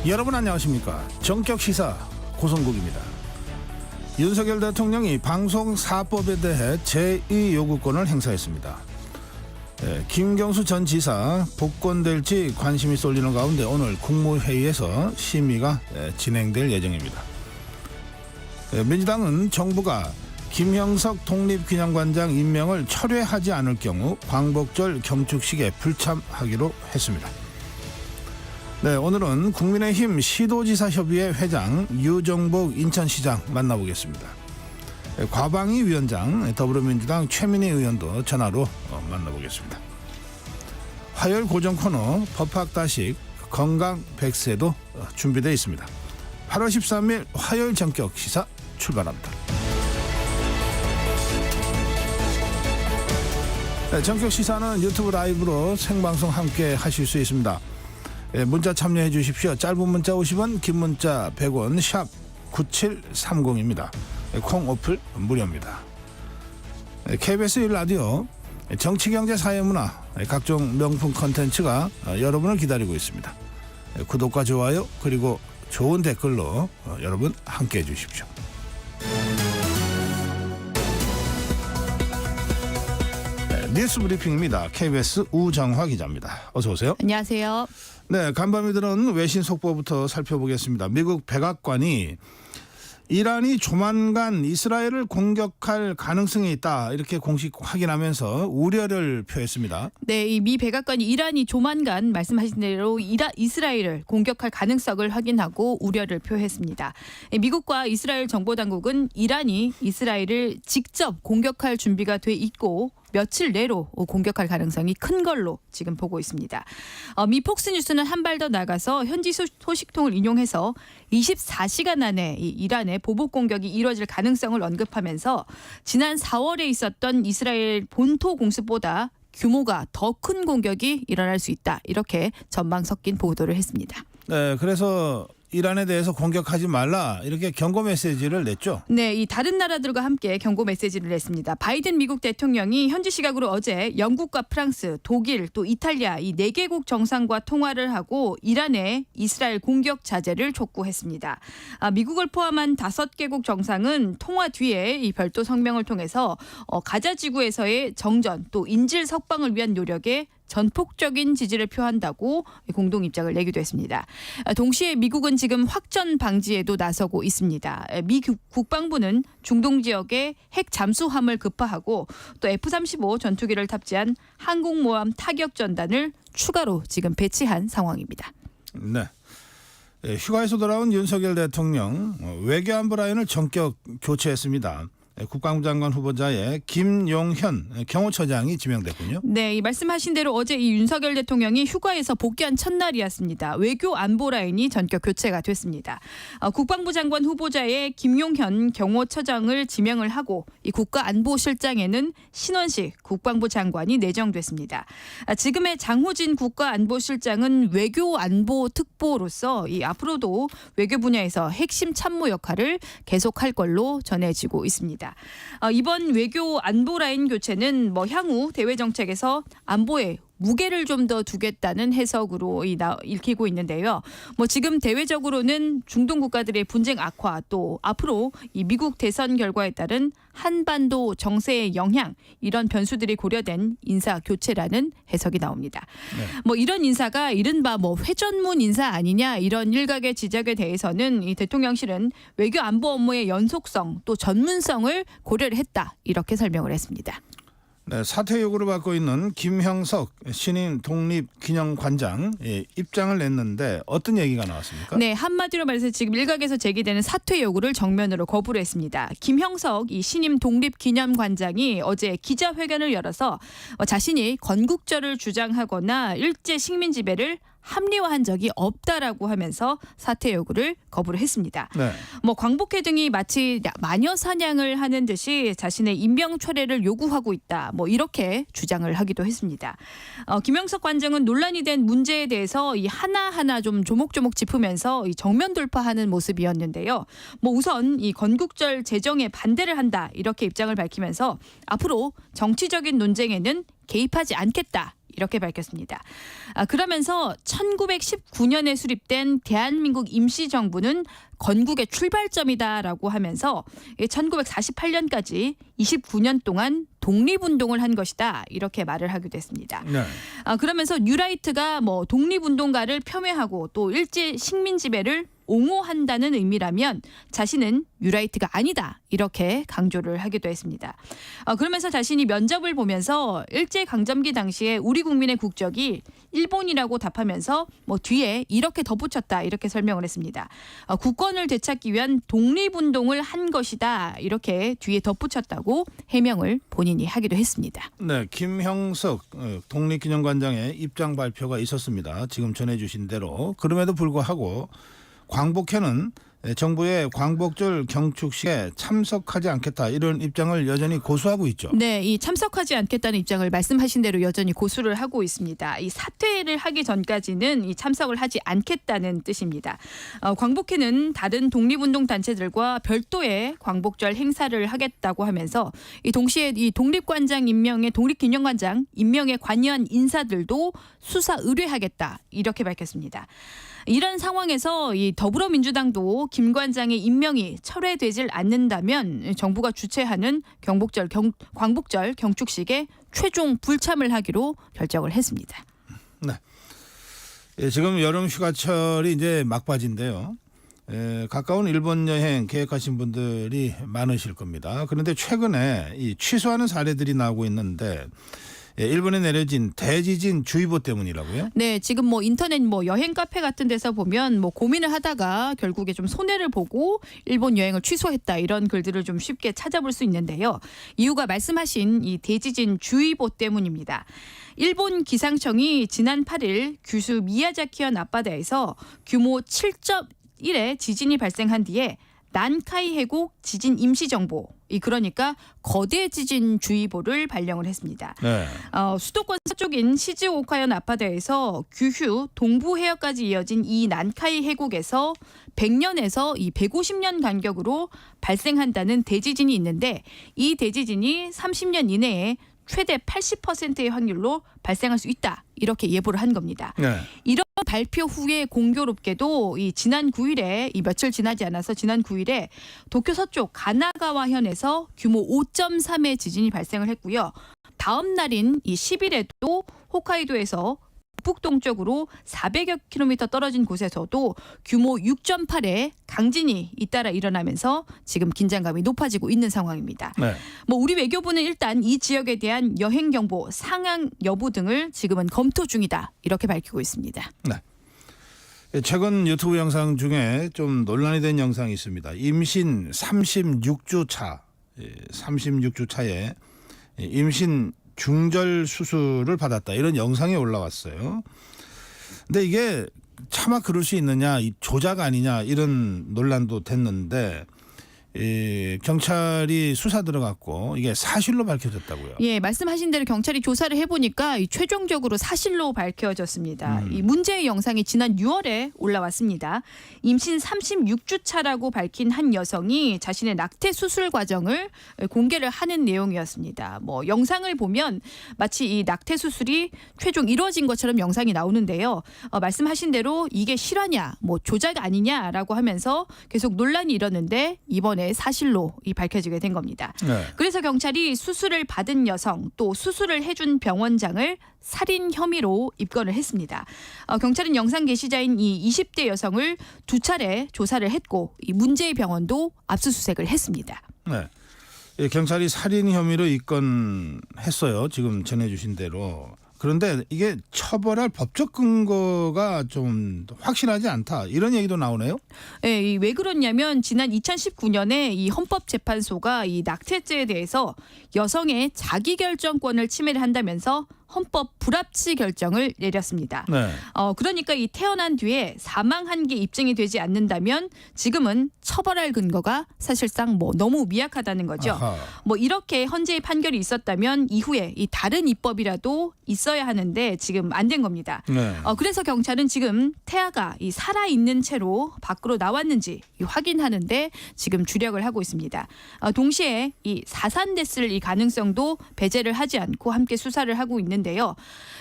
여러분 안녕하십니까? 정격시사 고성국입니다. 윤석열 대통령이 방송사법에 대해 제2요구권을 행사했습니다. 김경수 전 지사 복권될지 관심이 쏠리는 가운데 오늘 국무회의에서 심의가 진행될 예정입니다. 민주당은 정부가 김형석 독립기념관장 임명을 철회하지 않을 경우 광복절 경축식에 불참하기로 했습니다. 네, 오늘은 국민의힘 시도지사협의회 회장 유정복 인천시장 만나보겠습니다. 과방위 위원장 더불어민주당 최민희 의원도 전화로 만나보겠습니다. 화요일 고정 코너 법학다식 건강 100세도 준비되어 있습니다. 8월 13일 화요일 전격 시사 출발합니다. 네, 전격 시사는 유튜브 라이브로 생방송 함께 하실 수 있습니다. 문자 참여해 주십시오. 짧은 문자 50원, 긴 문자 100원, 샵 9730입니다. 콩 어플 무료입니다. KBS 1라디오 정치경제사회문화 각종 명품 콘텐츠가 여러분을 기다리고 있습니다. 구독과 좋아요 그리고 좋은 댓글로 여러분 함께해 주십시오. 뉴스 브리핑입니다. KBS 우정화 기자입니다. 어서 오세요. 안녕하세요. 네, 간밤이 들은 외신 속보부터 살펴보겠습니다. 미국 백악관이 이란이 조만간 이스라엘을 공격할 가능성이 있다 이렇게 공식 확인하면서 우려를 표했습니다. 네, 이 미 백악관이 이란이 조만간 말씀하신 대로 이스라엘을 공격할 가능성을 확인하고 우려를 표했습니다. 미국과 이스라엘 정보당국은 이란이 이스라엘을 직접 공격할 준비가 돼 있고 며칠 내로 공격할 가능성이 큰 걸로 지금 보고 있습니다. 미 폭스뉴스는 한 발 더 나가서 현지 소식통을 인용해서 24시간 안에 이 이란의 보복 공격이 이뤄질 가능성을 언급하면서 지난 4월에 있었던 이스라엘 본토 공습보다 규모가 더 큰 공격이 일어날 수 있다. 이렇게 전망 섞인 보도를 했습니다. 네, 그래서 이란에 대해서 공격하지 말라 이렇게 경고 메시지를 냈죠. 네, 이 다른 나라들과 함께 경고 메시지를 냈습니다. 바이든 미국 대통령이 현지 시각으로 어제 영국과 프랑스, 독일, 또 이탈리아 이 4개국 정상과 통화를 하고 이란의 이스라엘 공격 자제를 촉구했습니다. 미국을 포함한 5개국 정상은 통화 뒤에 이 별도 성명을 통해서 가자 지구에서의 정전 또 인질 석방을 위한 노력에 전폭적인 지지를 표한다고 공동 입장을 내기도 했습니다. 동시에 미국은 지금 확전 방지에도 나서고 있습니다. 미 국방부는 중동 지역에 핵 잠수함을 급파하고 또 F-35 전투기를 탑재한 항공모함 타격 전단을 추가로 지금 배치한 상황입니다. 네. 휴가에서 돌아온 윤석열 대통령 외교안보 라인을 전격 교체했습니다. 국방부 장관 후보자의 김용현 경호처장이 지명됐군요. 네, 이 말씀하신 대로 어제 이 윤석열 대통령이 휴가에서 복귀한 첫날이었습니다. 외교 안보 라인이 전격 교체가 됐습니다. 국방부 장관 후보자의 김용현 경호처장을 지명을 하고 이 국가안보실장에는 신원식 국방부 장관이 내정됐습니다. 지금의 장호진 국가안보실장은 외교안보 특보로서 이 앞으로도 외교 분야에서 핵심 참모 역할을 계속할 걸로 전해지고 있습니다. 이번 외교 안보 라인 교체는 향후 대외 정책에서 안보에 무게를 좀 더 두겠다는 해석으로 읽히고 있는데요. 지금 대외적으로는 중동 국가들의 분쟁 악화 또 앞으로 이 미국 대선 결과에 따른 한반도 정세의 영향 이런 변수들이 고려된 인사 교체라는 해석이 나옵니다. 네. 이런 인사가 이른바 회전문 인사 아니냐 이런 일각의 지적에 대해서는 이 대통령실은 외교 안보 업무의 연속성 또 전문성을 고려를 했다 이렇게 설명을 했습니다. 네, 사퇴 요구를 받고 있는 김형석 신임 독립기념관장 입장을 냈는데 어떤 얘기가 나왔습니까? 네, 한마디로 말해서 지금 일각에서 제기되는 사퇴 요구를 정면으로 거부를 했습니다. 김형석 이 신임 독립기념관장이 어제 기자회견을 열어서 자신이 건국절을 주장하거나 일제 식민 지배를 합리화한 적이 없다라고 하면서 사퇴 요구를 거부를 했습니다. 네. 광복회 등이 마치 마녀 사냥을 하는 듯이 자신의 임명 철회를 요구하고 있다. 이렇게 주장을 하기도 했습니다. 김형석 관장은 논란이 된 문제에 대해서 이 하나하나 좀 조목조목 짚으면서 이 정면 돌파하는 모습이었는데요. 우선 이 건국절 제정에 반대를 한다 이렇게 입장을 밝히면서 앞으로 정치적인 논쟁에는 개입하지 않겠다. 이렇게 밝혔습니다. 그러면서 1919년에 수립된 대한민국 임시정부는 건국의 출발점이다라고 하면서 1948년까지 29년 동안 독립운동을 한 것이다 이렇게 말을 하기도 했습니다. 네. 그러면서 뉴라이트가 뭐 독립운동가를 폄훼하고 또 일제 식민 지배를 옹호한다는 의미라면 자신은 뉴라이트가 아니다 이렇게 강조를 하기도 했습니다. 그러면서 자신이 면접을 보면서 일제강점기 당시에 우리 국민의 국적이 일본이라고 답하면서 뭐 뒤에 이렇게 덧붙였다 이렇게 설명을 했습니다. 국권을 되찾기 위한 독립운동을 한 것이다 이렇게 뒤에 덧붙였다고 해명을 본인이 하기도 했습니다. 네, 김형석 독립기념관장의 입장 발표가 있었습니다. 지금 전해주신 대로. 그럼에도 불구하고 광복회는 정부의 광복절 경축식에 참석하지 않겠다 이런 입장을 여전히 고수하고 있죠. 네, 이 참석하지 않겠다는 입장을 말씀하신 대로 여전히 고수를 하고 있습니다. 이 사퇴를 하기 전까지는 이 참석을 하지 않겠다는 뜻입니다. 광복회는 다른 독립운동 단체들과 별도의 광복절 행사를 하겠다고 하면서 이 동시에 이 독립기념관장 임명에 관여한 인사들도 수사 의뢰하겠다 이렇게 밝혔습니다. 이런 상황에서 이 더불어민주당도 김 관장의 임명이 철회되질 않는다면 정부가 주최하는 광복절 경축식에 최종 불참을 하기로 결정을 했습니다. 네. 지금 여름 휴가철이 이제 막바지인데요. 가까운 일본 여행 계획하신 분들이 많으실 겁니다. 그런데 최근에 이 취소하는 사례들이 나오고 있는데 일본에 내려진 대지진 주의보 때문이라고요? 네, 지금 뭐 인터넷 뭐 여행 카페 같은 데서 보면 뭐 고민을 하다가 결국에 좀 손해를 보고 일본 여행을 취소했다 이런 글들을 좀 쉽게 찾아볼 수 있는데요. 이유가 말씀하신 이 대지진 주의보 때문입니다. 일본 기상청이 지난 8일 규슈 미야자키현 앞바다에서 규모 7.1의 지진이 발생한 뒤에 난카이 해국 지진 임시정보, 그러니까 거대 지진 주의보를 발령을 했습니다. 네. 수도권 서쪽인 시즈오카현 앞바다에서 규슈 동부 해역까지 이어진 이 난카이 해국에서 100년에서 이 150년 간격으로 발생한다는 대지진이 있는데 이 대지진이 30년 이내에 최대 80%의 확률로 발생할 수 있다. 이렇게 예보를 한 겁니다. 네. 이런 발표 후에 공교롭게도 이 지난 9일에 이 며칠 지나지 않아서 지난 9일에 도쿄 서쪽 가나가와현에서 규모 5.3의 지진이 발생을 했고요. 다음 날인 이 10일에도 홋카이도에서 북동쪽으로 400여 킬로미터 떨어진 곳에서도 규모 6.8의 강진이 잇따라 일어나면서 지금 긴장감이 높아지고 있는 상황입니다. 네. 뭐 우리 외교부는 일단 이 지역에 대한 여행 경보 상향 여부 등을 지금은 검토 중이다 이렇게 밝히고 있습니다. 네. 최근 유튜브 영상 중에 좀 논란이 된 영상이 있습니다. 임신 36주 차, 36주 차에 임신 중절 수술을 받았다 이런 영상이 올라왔어요. 근데 이게 차마 그럴 수 있느냐, 이 조작 아니냐 이런 논란도 됐는데 경찰이 수사 들어갔고 이게 사실로 밝혀졌다고요. 예, 말씀하신 대로 경찰이 조사를 해보니까 최종적으로 사실로 밝혀졌습니다. 이 문제의 영상이 지난 6월에 올라왔습니다. 임신 36주 차라고 밝힌 한 여성이 자신의 낙태 수술 과정을 공개를 하는 내용이었습니다. 뭐 영상을 보면 마치 이 낙태 수술이 최종 이루어진 것처럼 영상이 나오는데요. 말씀하신 대로 이게 실화냐, 뭐 조작 아니냐라고 하면서 계속 논란이 일었는데 이번에 사실로 밝혀지게 된 겁니다. 네. 그래서 경찰이 수술을 받은 여성 또 수술을 해준 병원장을 살인 혐의로 입건을 했습니다. 경찰은 영상 게시자인 이 20대 여성을 2차례 조사를 했고 이 문제의 병원도 압수수색을 했습니다. 네. 경찰이 살인 혐의로 입건했어요. 지금 전해주신 대로. 그런데 이게 처벌할 법적 근거가 좀 확실하지 않다 이런 얘기도 나오네요. 네, 왜 그렇냐면 지난 2019년에 이 헌법재판소가 이 낙태죄에 대해서 여성의 자기결정권을 침해를 한다면서 헌법 불합치 결정을 내렸습니다. 네. 그러니까 이 태어난 뒤에 사망한 게 입증이 되지 않는다면 지금은 처벌할 근거가 사실상 뭐 너무 미약하다는 거죠. 아하. 뭐 이렇게 헌재의 판결이 있었다면 이후에 이 다른 입법이라도 있어야 하는데 지금 안 된 겁니다. 네. 그래서 경찰은 지금 태아가 이 살아 있는 채로 밖으로 나왔는지 확인하는데 지금 주력을 하고 있습니다. 동시에 이 사산됐을 이 가능성도 배제를 하지 않고 함께 수사를 하고 있는. 있는데요.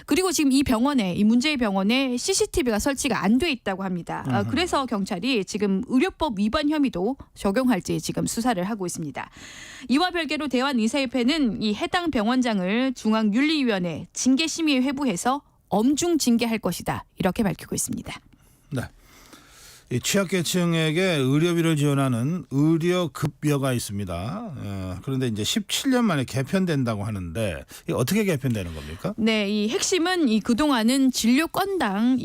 그리고 지금 이 병원에, 이 문제의 병원에 CCTV가 설치가 안 돼 있다고 합니다. 그래서 경찰이 지금 의료법 위반 혐의도 적용할지 지금 수사를 하고 있습니다. 이와 별개로 대한의사협회는 이 해당 병원장을 중앙윤리위원회 징계심의에 회부해서 엄중 징계할 것이다. 이렇게 밝히고 있습니다. 네. 이 취약계층에게 의료비를 지원하는 의료급여가 있습니다. 그런데 이제 17년 만에 개편된다고 하는데 이게 어떻게 개편되는 겁니까? 네, 이 핵심은 이 그동안은 진료 건당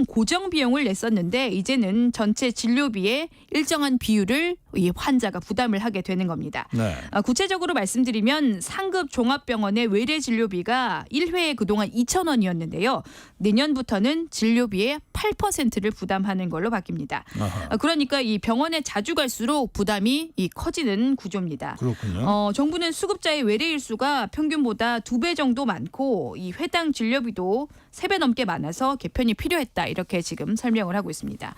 고정 비용을 냈었는데 이제는 전체 진료비의 일정한 비율을 이 환자가 부담을 하게 되는 겁니다. 네. 구체적으로 말씀드리면 상급 종합병원의 외래 진료비가 1회에 그동안 2,000원이었는데요. 내년부터는 진료비의 8%를 부담하는 걸로 바뀝니다. 그러니까 이 병원에 자주 갈수록 부담이 커지는 구조입니다. 그렇군요. 정부는 수급자의 외래 일수가 평균보다 2배 정도 많고 이 회당 진료비도 3배 넘게 많아서 개편이 필요했다. 이렇게 지금 설명을 하고 있습니다.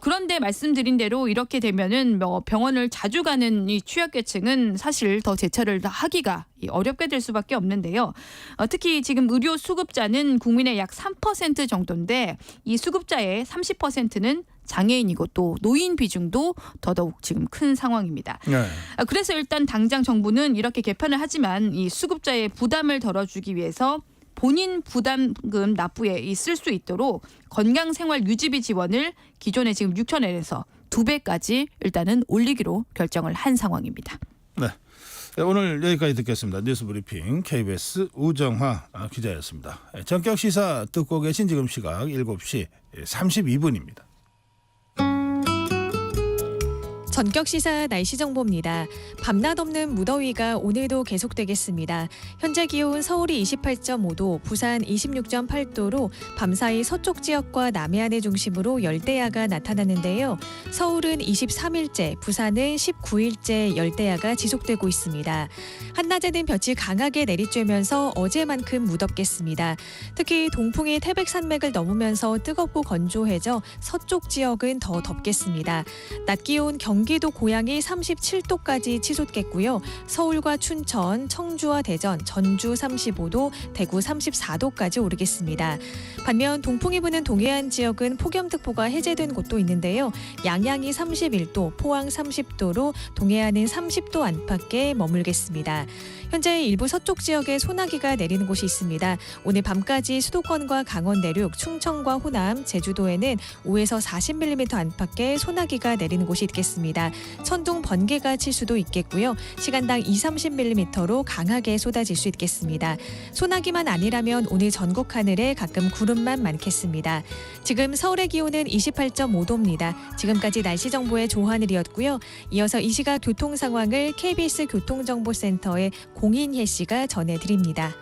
그런데 말씀드린 대로 이렇게 되면은 병원을 자주 가는 이 취약계층은 사실 더 제철을 하기가 어렵게 될 수밖에 없는데요. 특히 지금 의료 수급자는 국민의 약 3% 정도인데 이 수급자의 30%는 장애인이고 또 노인 비중도 더더욱 지금 큰 상황입니다. 네. 그래서 일단 당장 정부는 이렇게 개편을 하지만 이 수급자의 부담을 덜어주기 위해서 본인 부담금 납부에 쓸 수 있도록 건강생활 유지비 지원을 기존에 지금 6,000원에서 2배까지 일단은 올리기로 결정을 한 상황입니다. 네. 오늘 여기까지 듣겠습니다. 뉴스브리핑 KBS 우정화 기자였습니다. 전격 시사 듣고 계신 지금 시각 7시 32분입니다. 전격시사 날씨 정보입니다. 밤낮 없는 무더위가 오늘도 계속되겠습니다. 현재 기온 서울이 28.5도, 부산 26.8도로 밤사이 서쪽 지역과 남해안을 중심으로 열대야가 나타났는데요. 서울은 23일째, 부산은 19일째 열대야가 지속되고 있습니다. 한낮에는 볕이 강하게 내리쬐면서 어제만큼 무덥겠습니다. 특히 동풍이 태백산맥을 넘으면서 뜨겁고 건조해져 서쪽 지역은 더 덥겠습니다. 낮 기온 경기도 고양이 37도까지 치솟겠고요. 서울과 춘천, 청주와 대전, 전주 35도, 대구 34도까지 오르겠습니다. 반면 동풍이 부는 동해안 지역은 폭염특보가 해제된 곳도 있는데요. 양양이 31도, 포항 30도로 동해안은 30도 안팎에 머물겠습니다. 현재 일부 서쪽 지역에 소나기가 내리는 곳이 있습니다. 오늘 밤까지 수도권과 강원 내륙, 충청과 호남, 제주도에는 5에서 40mm 안팎의 소나기가 내리는 곳이 있겠습니다. 천둥, 번개가 칠 수도 있겠고요. 시간당 20-30mm로 강하게 쏟아질 수 있겠습니다. 소나기만 아니라면 오늘 전국 하늘에 가끔 구름만 많겠습니다. 지금 서울의 기온은 28.5도입니다. 지금까지 날씨 정보의 조하늘이었고요. 이어서 이 시각 교통 상황을 KBS 교통정보센터의 공인혜 씨가 전해드립니다.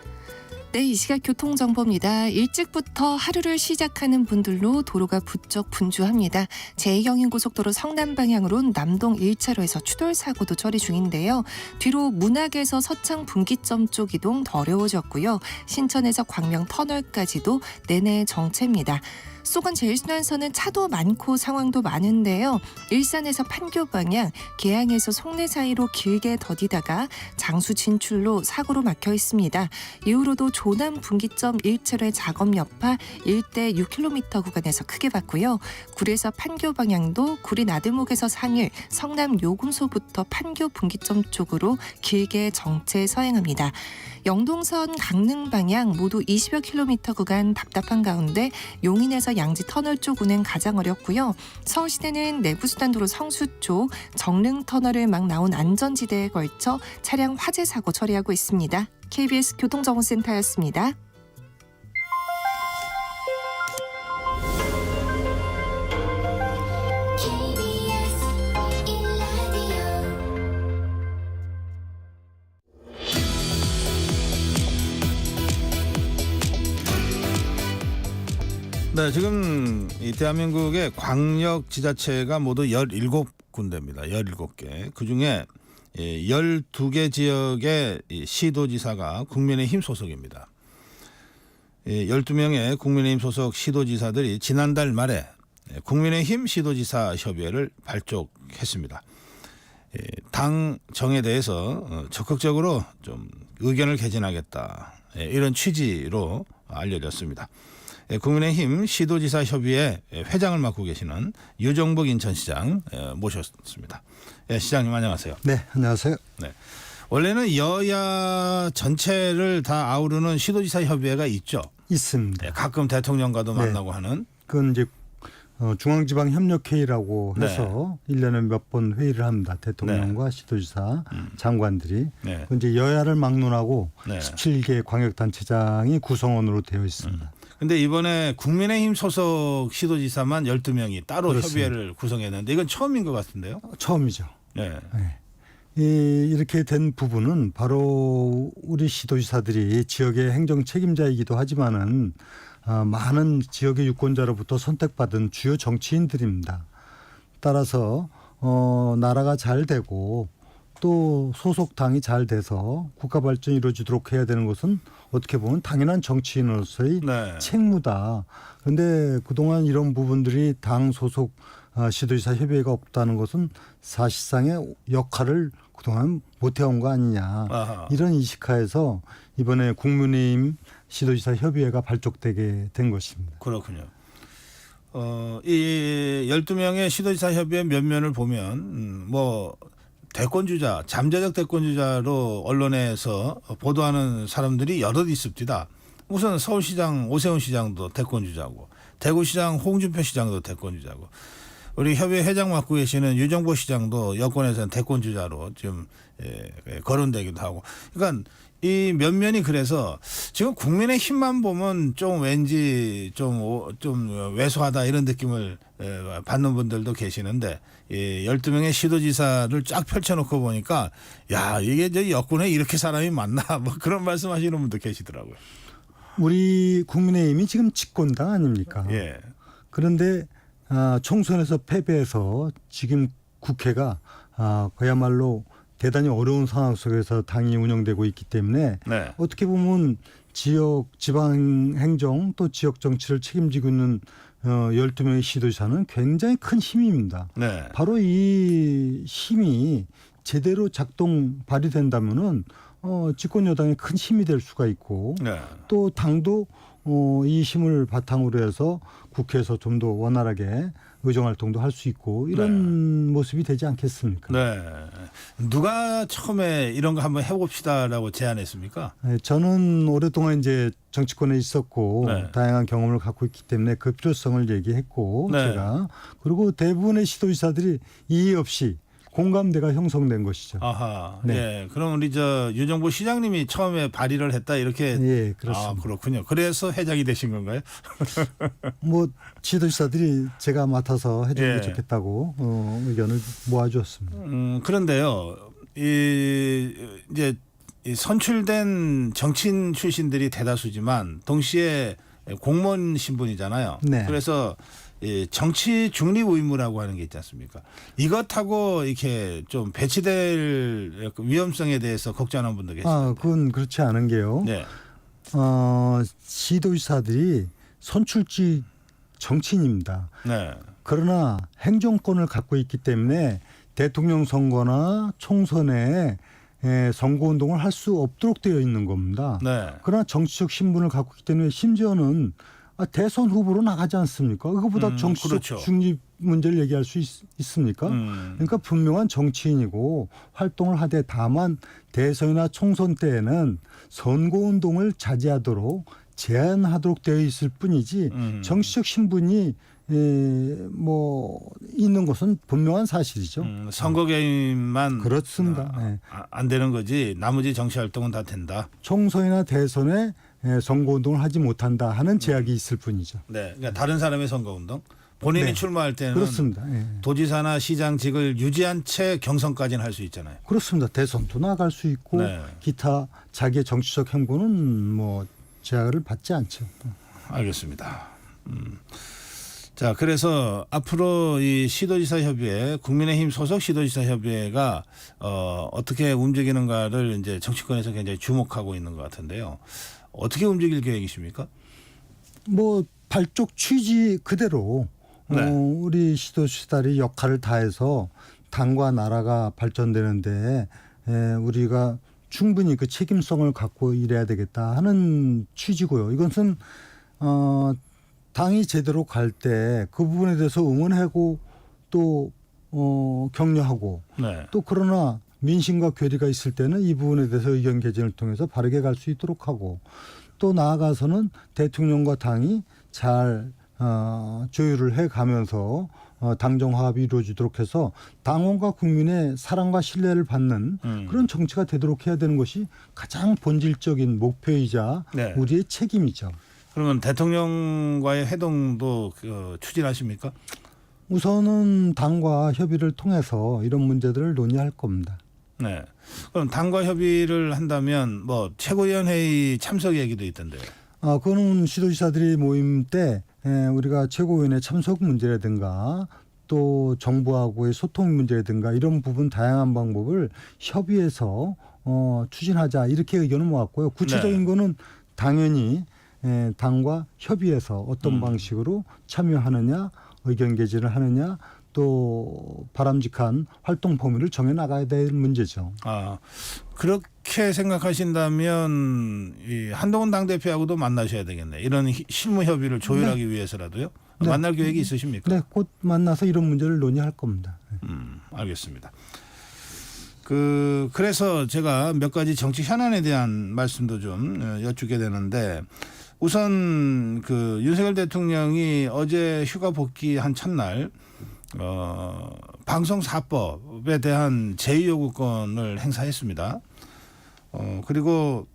네, 이 시각 교통정보입니다. 일찍부터 하루를 시작하는 분들로 도로가 부쩍 분주합니다. 제2경인고속도로 성남 방향으로 남동 1차로에서 추돌 사고도 처리 중인데요. 뒤로 문학에서 서창 분기점 쪽 이동 더 어려워졌고요. 신천에서 광명 터널까지도 내내 정체입니다. 수도권 제일순환선은 차도 많고 상황도 많은데요. 일산에서 판교 방향, 계양에서 송내 사이로 길게 더디다가 장수 진출로 사고로 막혀 있습니다. 이후로도 조남 분기점 1차로의 작업 여파 1대 6km 구간에서 크게 봤고요. 구리에서 판교 방향도 구리 나들목에서 상일, 성남 요금소부터 판교 분기점 쪽으로 길게 정체 서행합니다. 영동선 강릉 방향 모두 20여 킬로미터 구간 답답한 가운데 용인에서 양지 터널 쪽 운행 가장 어렵고요. 서울시내는 내부수단도로 성수 쪽 정릉 터널을 막 나온 안전지대에 걸쳐 차량 화재 사고 처리하고 있습니다. KBS 교통정보센터였습니다. 네, 지금 이 대한민국의 광역 지자체가 모두 17군데입니다. 17개. 그중에 12개 지역의 시도지사가 국민의힘 소속입니다. 12명의 국민의힘 소속 시도지사들이 지난달 말에 국민의힘 시도지사 협의회를 발족했습니다. 당 정에 대해서 적극적으로 좀 의견을 개진하겠다. 이런 취지로 알려졌습니다. 국민의힘 시도지사 협의회 회장을 맡고 계시는 유정복 인천시장 모셨습니다. 시장님 안녕하세요. 네, 안녕하세요. 원래는 여야 전체를 다 아우르는 시도지사 협의회가 있죠. 있습니다. 가끔 대통령과도 네. 만나고 하는. 그건 이제 중앙지방협력회의라고 네. 해서 1년에 몇 번 회의를 합니다. 대통령과 시도지사 장관들이. 네. 그건 이제 여야를 막론하고 네. 17개 광역단체장이 구성원으로 되어 있습니다. 근데 이번에 국민의힘 소속 시도지사만 12명이 따로 그렇습니다. 협의회를 구성했는데 이건 처음인 것 같은데요. 처음이죠. 네. 이렇게 된 부분은 바로 우리 시도지사들이 지역의 행정 책임자이기도 하지만은 많은 지역의 유권자로부터 선택받은 주요 정치인들입니다. 따라서 나라가 잘 되고 또 소속 당이 잘 돼서 국가 발전이 이루어지도록 해야 되는 것은 어떻게 보면 당연한 정치인으로서의 네. 책무다. 그런데 그동안 이런 부분들이 당 소속 시도지사 협의회가 없다는 것은 사실상의 역할을 그동안 못해온 거 아니냐. 아하. 이런 인식하에서 이번에 국민의힘 시도지사 협의회가 발족되게 된 것입니다. 그렇군요. 이 12명의 시도지사 협의회 면면을 보면 뭐 대권주자, 잠재적 대권주자로 언론에서 보도하는 사람들이 여럿 있습니다. 우선 서울시장 오세훈 시장도 대권주자고 대구시장 홍준표 시장도 대권주자고 우리 협의회 회장 맡고 계시는 유정보 시장도 여권에서는 대권주자로 지금 거론되기도 하고. 그러니까 이 면면이 그래서 지금 국민의힘만 보면 좀 왠지 좀 왜소하다 이런 느낌을 받는 분들도 계시는데 12명의 시도지사를 쫙 펼쳐놓고 보니까 야 이게 저 여권에 이렇게 사람이 많나 뭐 그런 말씀하시는 분도 계시더라고요. 우리 국민의힘이 지금 집권당 아닙니까? 예. 그런데 총선에서 패배해서 지금 국회가 그야말로 대단히 어려운 상황 속에서 당이 운영되고 있기 때문에 네. 어떻게 보면 지역 지방 행정 또 지역 정치를 책임지고 있는 12명의 시도지사는 굉장히 큰 힘입니다. 네. 바로 이 힘이 제대로 발휘된다면은 집권 여당의 큰 힘이 될 수가 있고 네. 또 당도 이 힘을 바탕으로 해서 국회에서 좀 더 원활하게 의정활동도 할 수 있고 이런 모습이 되지 않겠습니까? 네. 누가 처음에 이런 거 한번 해봅시다라고 제안했습니까? 네, 저는 오랫동안 이제 정치권에 있었고 네. 다양한 경험을 갖고 있기 때문에 그 필요성을 얘기했고 네. 제가 그리고 대부분의 시도지사들이 이의 없이 공감대가 형성된 것이죠. 아하. 네. 예. 그럼 우리 저 유정보 시장님이 처음에 발의를 했다 이렇게. 예, 그렇습니다. 아, 그렇군요. 그래서 회장이 되신 건가요? 뭐 시도지사들이 제가 맡아서 해주는 예. 게 좋겠다고 의견을 모아주었습니다. 그런데요. 이제 이 선출된 정치인 출신들이 대다수지만 동시에 공무원 신분이잖아요. 네. 그래서 이 정치 중립 의무라고 하는 게 있지 않습니까? 이것하고 이렇게 좀 배치될 위험성에 대해서 걱정하는 분도 계십니다. 그건 그렇지 않은 게요. 네. 시도지사들이 선출직 정치인입니다. 네. 그러나 행정권을 갖고 있기 때문에 대통령 선거나 총선에 선거운동을 할 수 없도록 되어 있는 겁니다. 네. 그러나 정치적 신분을 갖고 있기 때문에 심지어는 대선 후보로 나가지 않습니까? 그거보다 정치적 그렇죠. 중립 문제를 얘기할 수 있습니까? 그러니까 분명한 정치인이고 활동을 하되 다만 대선이나 총선 때에는 선거운동을 자제하도록 제한하도록 되어 있을 뿐이지 정치적 신분이 뭐 있는 것은 분명한 사실이죠. 선거 개입만 그렇습니다. 네. 안 되는 거지 나머지 정치 활동은 다 된다. 총선이나 대선에 선거운동을 하지 못한다 하는 제약이 있을 뿐이죠. 네. 그러니까 다른 사람의 선거 운동. 본인이 네. 출마할 때는 그렇습니다. 예. 도지사나 시장직을 유지한 채 경선까지는 할 수 있잖아요. 그렇습니다. 대선도 나갈 수 있고 네. 기타 자기의 정치적 행보는 뭐 제약을 받지 않죠. 알겠습니다. 자, 그래서 앞으로 이 시도지사 협의회, 국민의힘 소속 시도지사 협의회가 어떻게 움직이는가를 이제 정치권에서 굉장히 주목하고 있는 것 같은데요. 어떻게 움직일 계획이십니까? 뭐 발족 취지 그대로 네. 우리 시도지사들이 역할을 다해서 당과 나라가 발전되는데 우리가 충분히 그 책임성을 갖고 일해야 되겠다 하는 취지고요. 이것은 당이 제대로 갈 때 그 부분에 대해서 응원하고 또 격려하고 네. 또 그러나 민심과 괴리가 있을 때는 이 부분에 대해서 의견 개진을 통해서 바르게 갈 수 있도록 하고 또 나아가서는 대통령과 당이 잘 조율을 해가면서 당정 화합이 이루어지도록 해서 당원과 국민의 사랑과 신뢰를 받는 그런 정치가 되도록 해야 되는 것이 가장 본질적인 목표이자 네. 우리의 책임이죠. 그러면 대통령과의 회동도 추진하십니까? 우선은 당과 협의를 통해서 이런 문제들을 논의할 겁니다. 네. 그럼 당과 협의를 한다면 뭐 최고위원회의 참석 얘기도 있던데요. 그거는 시도지사들이 모임 때 우리가 최고위원회 참석 문제라든가 또 정부하고의 소통 문제라든가 이런 부분 다양한 방법을 협의해서 추진하자 이렇게 의견을 모았고요. 구체적인 네. 거는 당연히 당과 협의해서 어떤 방식으로 참여하느냐 의견 개진을 하느냐 또 바람직한 활동 범위를 정해나가야 될 문제죠. 그렇게 생각하신다면 이 한동훈 당대표하고도 만나셔야 되겠네. 이런 실무 협의를 조율하기 위해서라도요. 네. 만날 계획이 있으십니까? 네, 곧 만나서 이런 문제를 논의할 겁니다. 알겠습니다. 그래서 제가 몇 가지 정치 현안에 대한 말씀도 좀 여쭙게 되는데 우선 윤석열 대통령이 어제 휴가 복귀한 첫날 방송사법에 대한 제2요구권을 행사했습니다. 그리고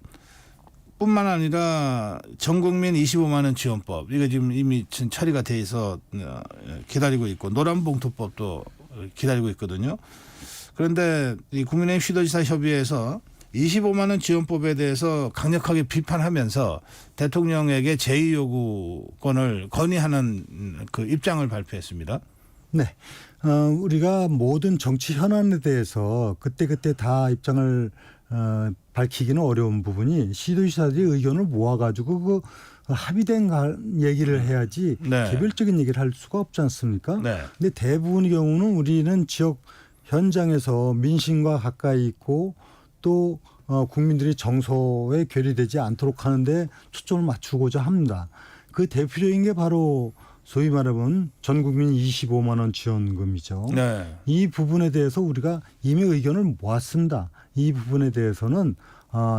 뿐만 아니라 전국민 25만 원 지원법 이거 지금 이미 처리가 돼 있어 기다리고 있고 노란봉투법도 기다리고 있거든요. 그런데 이 국민의힘 시도지사 협의회에서 25만 원 지원법에 대해서 강력하게 비판하면서 대통령에게 제2요구권을 건의하는 그 입장을 발표했습니다. 네. 우리가 모든 정치 현안에 대해서 그때그때 다 입장을 밝히기는 어려운 부분이 시도지사들이 의견을 모아가지고 그 합의된 얘기를 해야지 네. 개별적인 얘기를 할 수가 없지 않습니까? 네. 근데 대부분의 경우는 우리는 지역 현장에서 민심과 가까이 있고 또 국민들이 정서에 괴리되지 않도록 하는데 초점을 맞추고자 합니다. 그 대표적인 게 바로 소위 말하면 전 국민 25만 원 지원금이죠. 네. 이 부분에 대해서 우리가 이미 의견을 모았습니다. 이 부분에 대해서는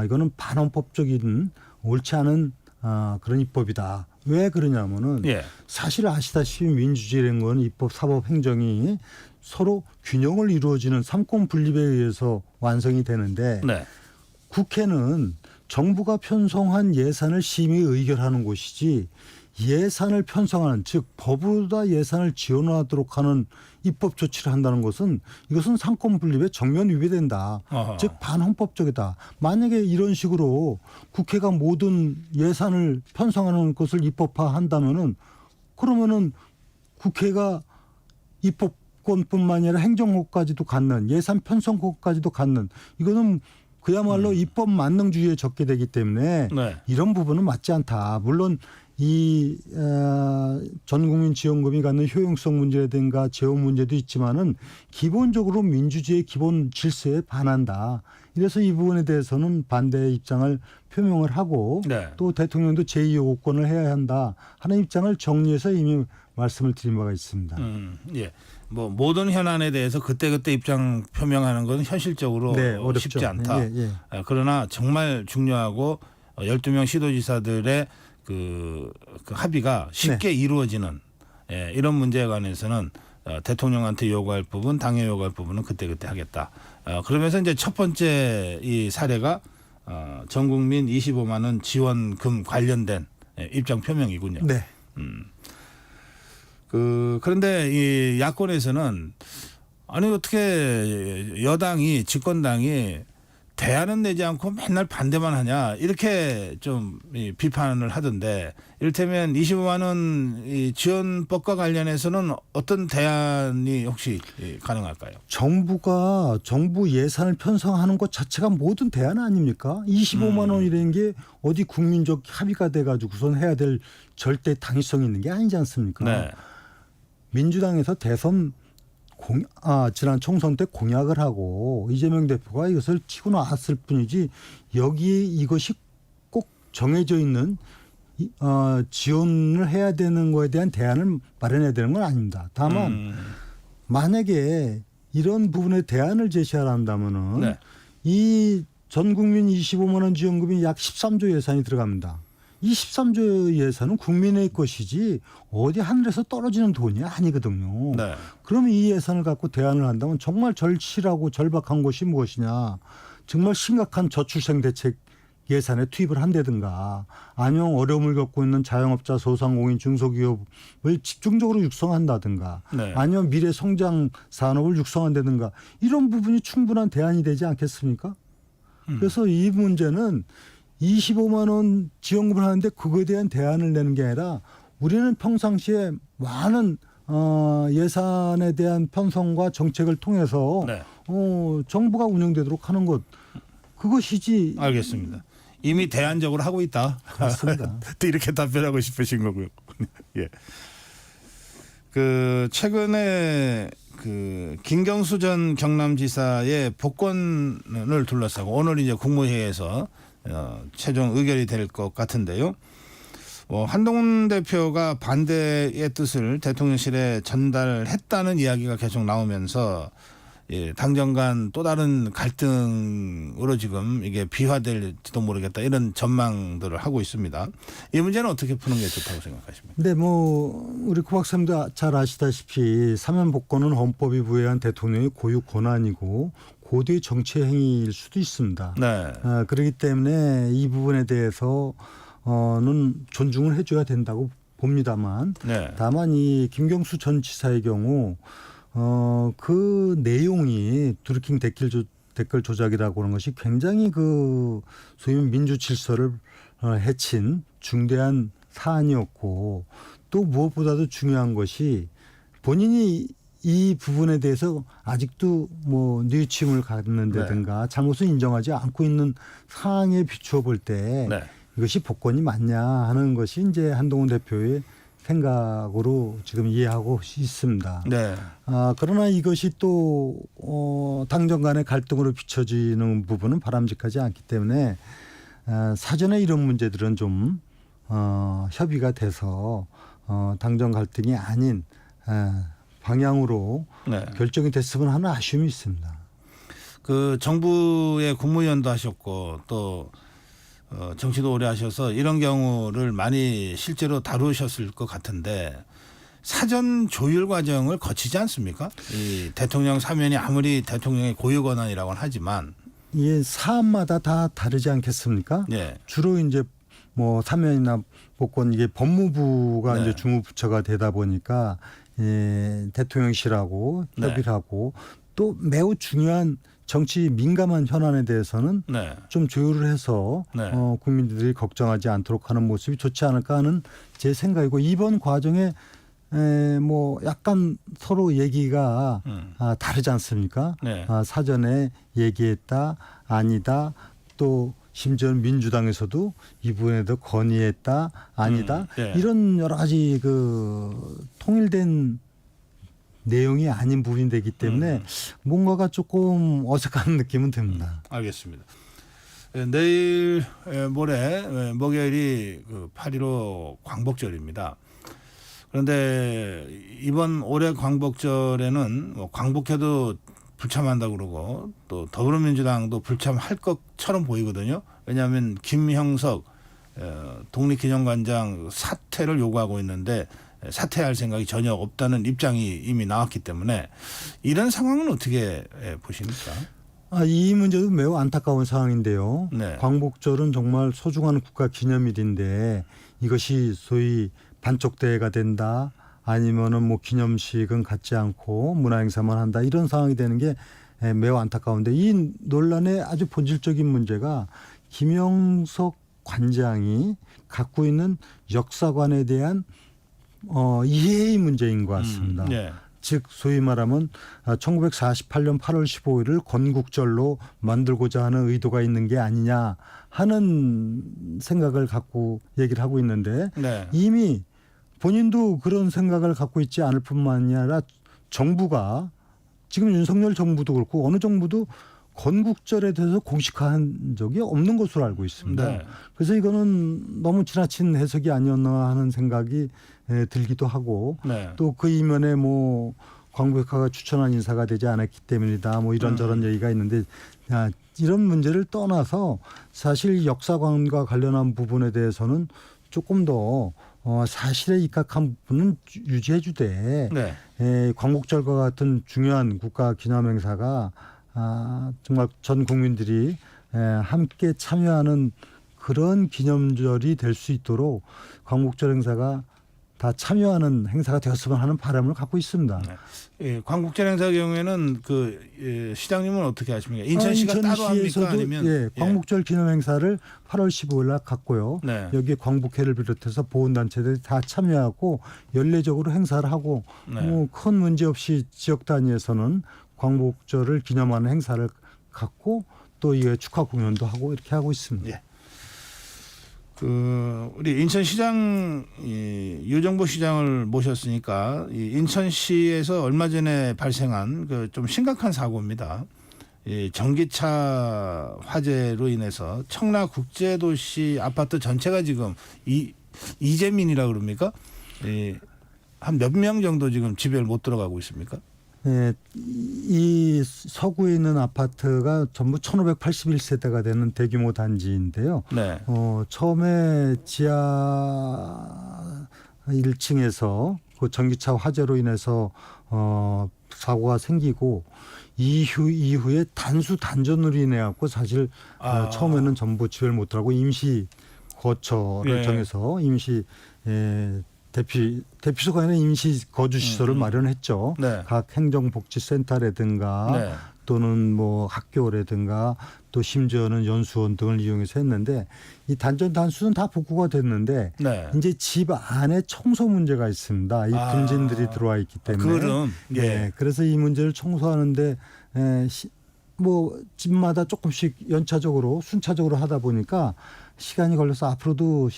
이거는 반헌법적인 옳지 않은 그런 입법이다. 왜 그러냐면은 예. 사실 아시다시피 민주주의라는 건 입법, 사법, 행정이 서로 균형을 이루어지는 삼권 분립에 의해서 완성이 되는데 네. 국회는 정부가 편성한 예산을 심의 의결하는 곳이지 예산을 편성하는 즉 법으로다 예산을 지원하도록 하는 입법 조치를 한다는 것은 이것은 상권 분립에 정면 위배된다. 어허. 즉 반헌법적이다. 만약에 이런 식으로 국회가 모든 예산을 편성하는 것을 입법화한다면은 그러면은 국회가 입법권뿐만 아니라 행정권까지도 갖는 예산 편성권까지도 갖는 이거는 그야말로 입법 만능주의에 적게 되기 때문에 네. 이런 부분은 맞지 않다. 물론 이 전국민 지원금이 갖는 효용성 문제라든가 재원 문제도 있지만은 기본적으로 민주주의의 기본 질서에 반한다. 이래서 이 부분에 대해서는 반대의 입장을 표명을 하고 네. 또 대통령도 제2요구권을 해야 한다 하는 입장을 정리해서 이미 말씀을 드린 바가 있습니다. 예. 뭐 모든 현안에 대해서 그때그때 입장 표명하는 건 현실적으로 네, 어렵죠. 쉽지 않다. 예. 그러나 정말 중요하고 12명 시도지사들의 그 합의가 쉽게 이루어지는 이런 문제에 관해서는 대통령한테 요구할 부분, 당에 요구할 부분은 그때그때 하겠다. 그러면서 이제 첫 번째 이 사례가 전국민 25만 원 지원금 관련된 입장 표명이군요. 네. 그런데 이 야권에서는 아니 어떻게 여당이 집권당이 대안은 내지 않고 맨날 반대만 하냐 이렇게 좀 비판을 하던데 이를테면 25만 원 이 지원법과 관련해서는 어떤 대안이 혹시 가능할까요? 정부 예산을 편성하는 것 자체가 모든 대안 아닙니까? 25만 원이라는 게 어디 국민적 합의가 돼가지고선 해야 될 절대 당위성이 있는 게 아니지 않습니까? 네. 민주당에서 대선 지난 총선 때 공약을 하고 이재명 대표가 이것을 치고 나왔을 뿐이지 여기에 이것이 꼭 정해져 있는 지원을 해야 되는 거에 대한 대안을 마련해야 되는 건 아닙니다. 다만 만약에 이런 부분에 대안을 제시하라 한다면은 네. 이 전 국민 25만 원 지원금이 약 13조 예산이 들어갑니다. 이 13조 예산은 국민의 것이지 어디 하늘에서 떨어지는 돈이 아니거든요. 네. 그러면 이 예산을 갖고 대안을 한다면 정말 절실하고 절박한 것이 무엇이냐. 정말 심각한 저출생 대책 예산에 투입을 한다든가 아니면 어려움을 겪고 있는 자영업자, 소상공인, 중소기업을 집중적으로 육성한다든가 네. 아니면 미래 성장 산업을 육성한다든가 이런 부분이 충분한 대안이 되지 않겠습니까? 그래서 이 문제는 25만 원 지원금을 하는데 그거에 대한 대안을 내는 게 아니라 우리는 평상시에 많은 예산에 대한 편성과 정책을 통해서 네. 정부가 운영되도록 하는 것 그것이지. 알겠습니다. 이미 대안적으로 하고 있다. 맞습니다. 또 이렇게 답변하고 싶으신 거고요. 예. 그 최근에 그 김경수 전 경남지사의 복권을 둘러싸고 오늘 이제 국무회의에서 최종 의결이 될 것 같은데요. 한동훈 대표가 반대의 뜻을 대통령실에 전달했다는 이야기가 계속 나오면서 당정 간 또 다른 갈등으로 지금 이게 비화될지도 모르겠다 이런 전망들을 하고 있습니다. 이 문제는 어떻게 푸는 게 좋다고 생각하십니까? 네, 우리 구 박사님도 잘 아시다시피 사면 복권은 헌법이 부여한 대통령의 고유 권한이고 고도의 정치 행위일 수도 있습니다. 네. 그렇기 때문에 이 부분에 대해서는 존중을 해줘야 된다고 봅니다만, 네. 다만 이 김경수 전 지사의 경우 그 내용이 드루킹 댓글 조작이라고 하는 것이 굉장히 그 소위 민주 질서를 해친 중대한 사안이었고 또 무엇보다도 중요한 것이 본인이 이 부분에 대해서 아직도 뭐 뉘우침을 갖는다든가 잘못을 인정하지 않고 있는 상황에 비추어 볼 때 네. 이것이 복권이 맞냐 하는 것이 이제 한동훈 대표의 생각으로 지금 이해하고 있습니다. 네. 그러나 이것이 또 당정 간의 갈등으로 비춰지는 부분은 바람직하지 않기 때문에 사전에 이런 문제들은 좀 협의가 돼서 당정 갈등이 아닌 방향으로 네. 결정이 됐으면 하는 아쉬움이 있습니다. 그 정부의 국무위원도 하셨고 또 정치도 오래 하셔서 이런 경우를 많이 실제로 다루셨을 것 같은데 사전 조율 과정을 거치지 않습니까? 이 대통령 사면이 아무리 대통령의 고유 권한이라고는 하지만 이게 사안마다 다 다르지 않겠습니까? 네. 주로 이제 뭐 사면이나 복권 이게 법무부가 네. 이제 주무부처가 되다 보니까 대통령실하고 네. 협의를 하고 또 매우 중요한 정치 민감한 현안에 대해서는 네. 좀 조율을 해서 네. 국민들이 걱정하지 않도록 하는 모습이 좋지 않을까 하는 제 생각이고 이번 과정에 뭐 약간 서로 얘기가 다르지 않습니까? 네. 사전에 얘기했다 아니다 또 심지어 민주당에서도 이 부분에 더 건의했다 아니다 네. 이런 여러 가지 그 통일된 내용이 아닌 부분이 되기 때문에 뭔가가 조금 어색한 느낌은 듭니다. 알겠습니다. 내일 모레 목요일이 그 8.15 광복절입니다. 그런데 이번 올해 광복절에는 뭐 광복해도 불참한다고 그러고 또 더불어민주당도 불참할 것처럼 보이거든요. 왜냐하면 김형석 독립기념관장 사퇴를 요구하고 있는데 사퇴할 생각이 전혀 없다는 입장이 이미 나왔기 때문에 이런 상황은 어떻게 보십니까? 이 문제도 매우 안타까운 상황인데요. 네. 광복절은 정말 소중한 국가 기념일인데 이것이 소위 반쪽대회가 된다 아니면은 뭐 기념식은 갖지 않고 문화행사만 한다 이런 상황이 되는 게 매우 안타까운데 이 논란의 아주 본질적인 문제가 김영석 관장이 갖고 있는 역사관에 대한 이해의 문제인 것 같습니다. 네. 즉 소위 말하면 1948년 8월 15일을 건국절로 만들고자 하는 의도가 있는 게 아니냐 하는 생각을 갖고 얘기를 하고 있는데 네. 이미 본인도 그런 생각을 갖고 있지 않을 뿐만 아니라 정부가 지금 윤석열 정부도 그렇고 어느 정부도 건국절에 대해서 공식화한 적이 없는 것으로 알고 있습니다. 네. 그래서 이거는 너무 지나친 해석이 아니었나 하는 생각이 들기도 하고 네. 또 그 이면에 뭐 광복회가 추천한 인사가 되지 않았기 때문이다. 뭐 이런저런 얘기가 있는데 이런 문제를 떠나서 사실 역사관과 관련한 부분에 대해서는 조금 더 사실에 입각한 부분은 유지해 주되 네. 광복절과 같은 중요한 국가 기념 행사가 정말 전 국민들이 함께 참여하는 그런 기념절이 될 수 있도록 광복절 행사가 다 참여하는 행사가 되었으면 하는 바람을 갖고 있습니다. 네. 예, 광복절 행사 경우에는 시장님은 어떻게 하십니까? 인천시가 따로 합니까? 아니면 광복절 기념 행사를 8월 15일 날 갖고요. 네. 여기에 광복회를 비롯해서 보훈단체들이 다 참여하고 연례적으로 행사를 하고 네. 뭐 큰 문제 없이 지역 단위에서는 광복절을 기념하는 행사를 갖고 또 이게 축하 공연도 하고 이렇게 하고 있습니다. 예. 우리 인천시장 유정보 시장을 모셨으니까 이 인천시에서 얼마 전에 발생한 좀 심각한 사고입니다. 이 전기차 화재로 인해서 청라국제도시 아파트 전체가 지금 이재민이라 그럽니까? 한 몇 명 정도 지금 집에 못 들어가고 있습니까? 네, 이 서구에 있는 아파트가 전부 1581세대가 되는 대규모 단지인데요. 네. 처음에 지하 1층에서 그 전기차 화재로 인해서 사고가 생기고 이후에 단전으로 인해 갖고 사실 처음에는 전부 집을 못 들어가고 임시 거처를 정해서 임시 대피소가 아니라 임시 거주시설을 마련했죠. 네. 각 행정복지센터라든가 네. 또는 뭐 학교라든가 또 심지어는 연수원 등을 이용해서 했는데 이 단전 단수는 다 복구가 됐는데 네. 이제 집 안에 청소 문제가 있습니다. 이 분진들이 들어와 있기 때문에. 그럼 네. 그래서 이 문제를 청소하는데 뭐 집마다 조금씩 연차적으로 순차적으로 하다 보니까 시간이 걸려서 앞으로도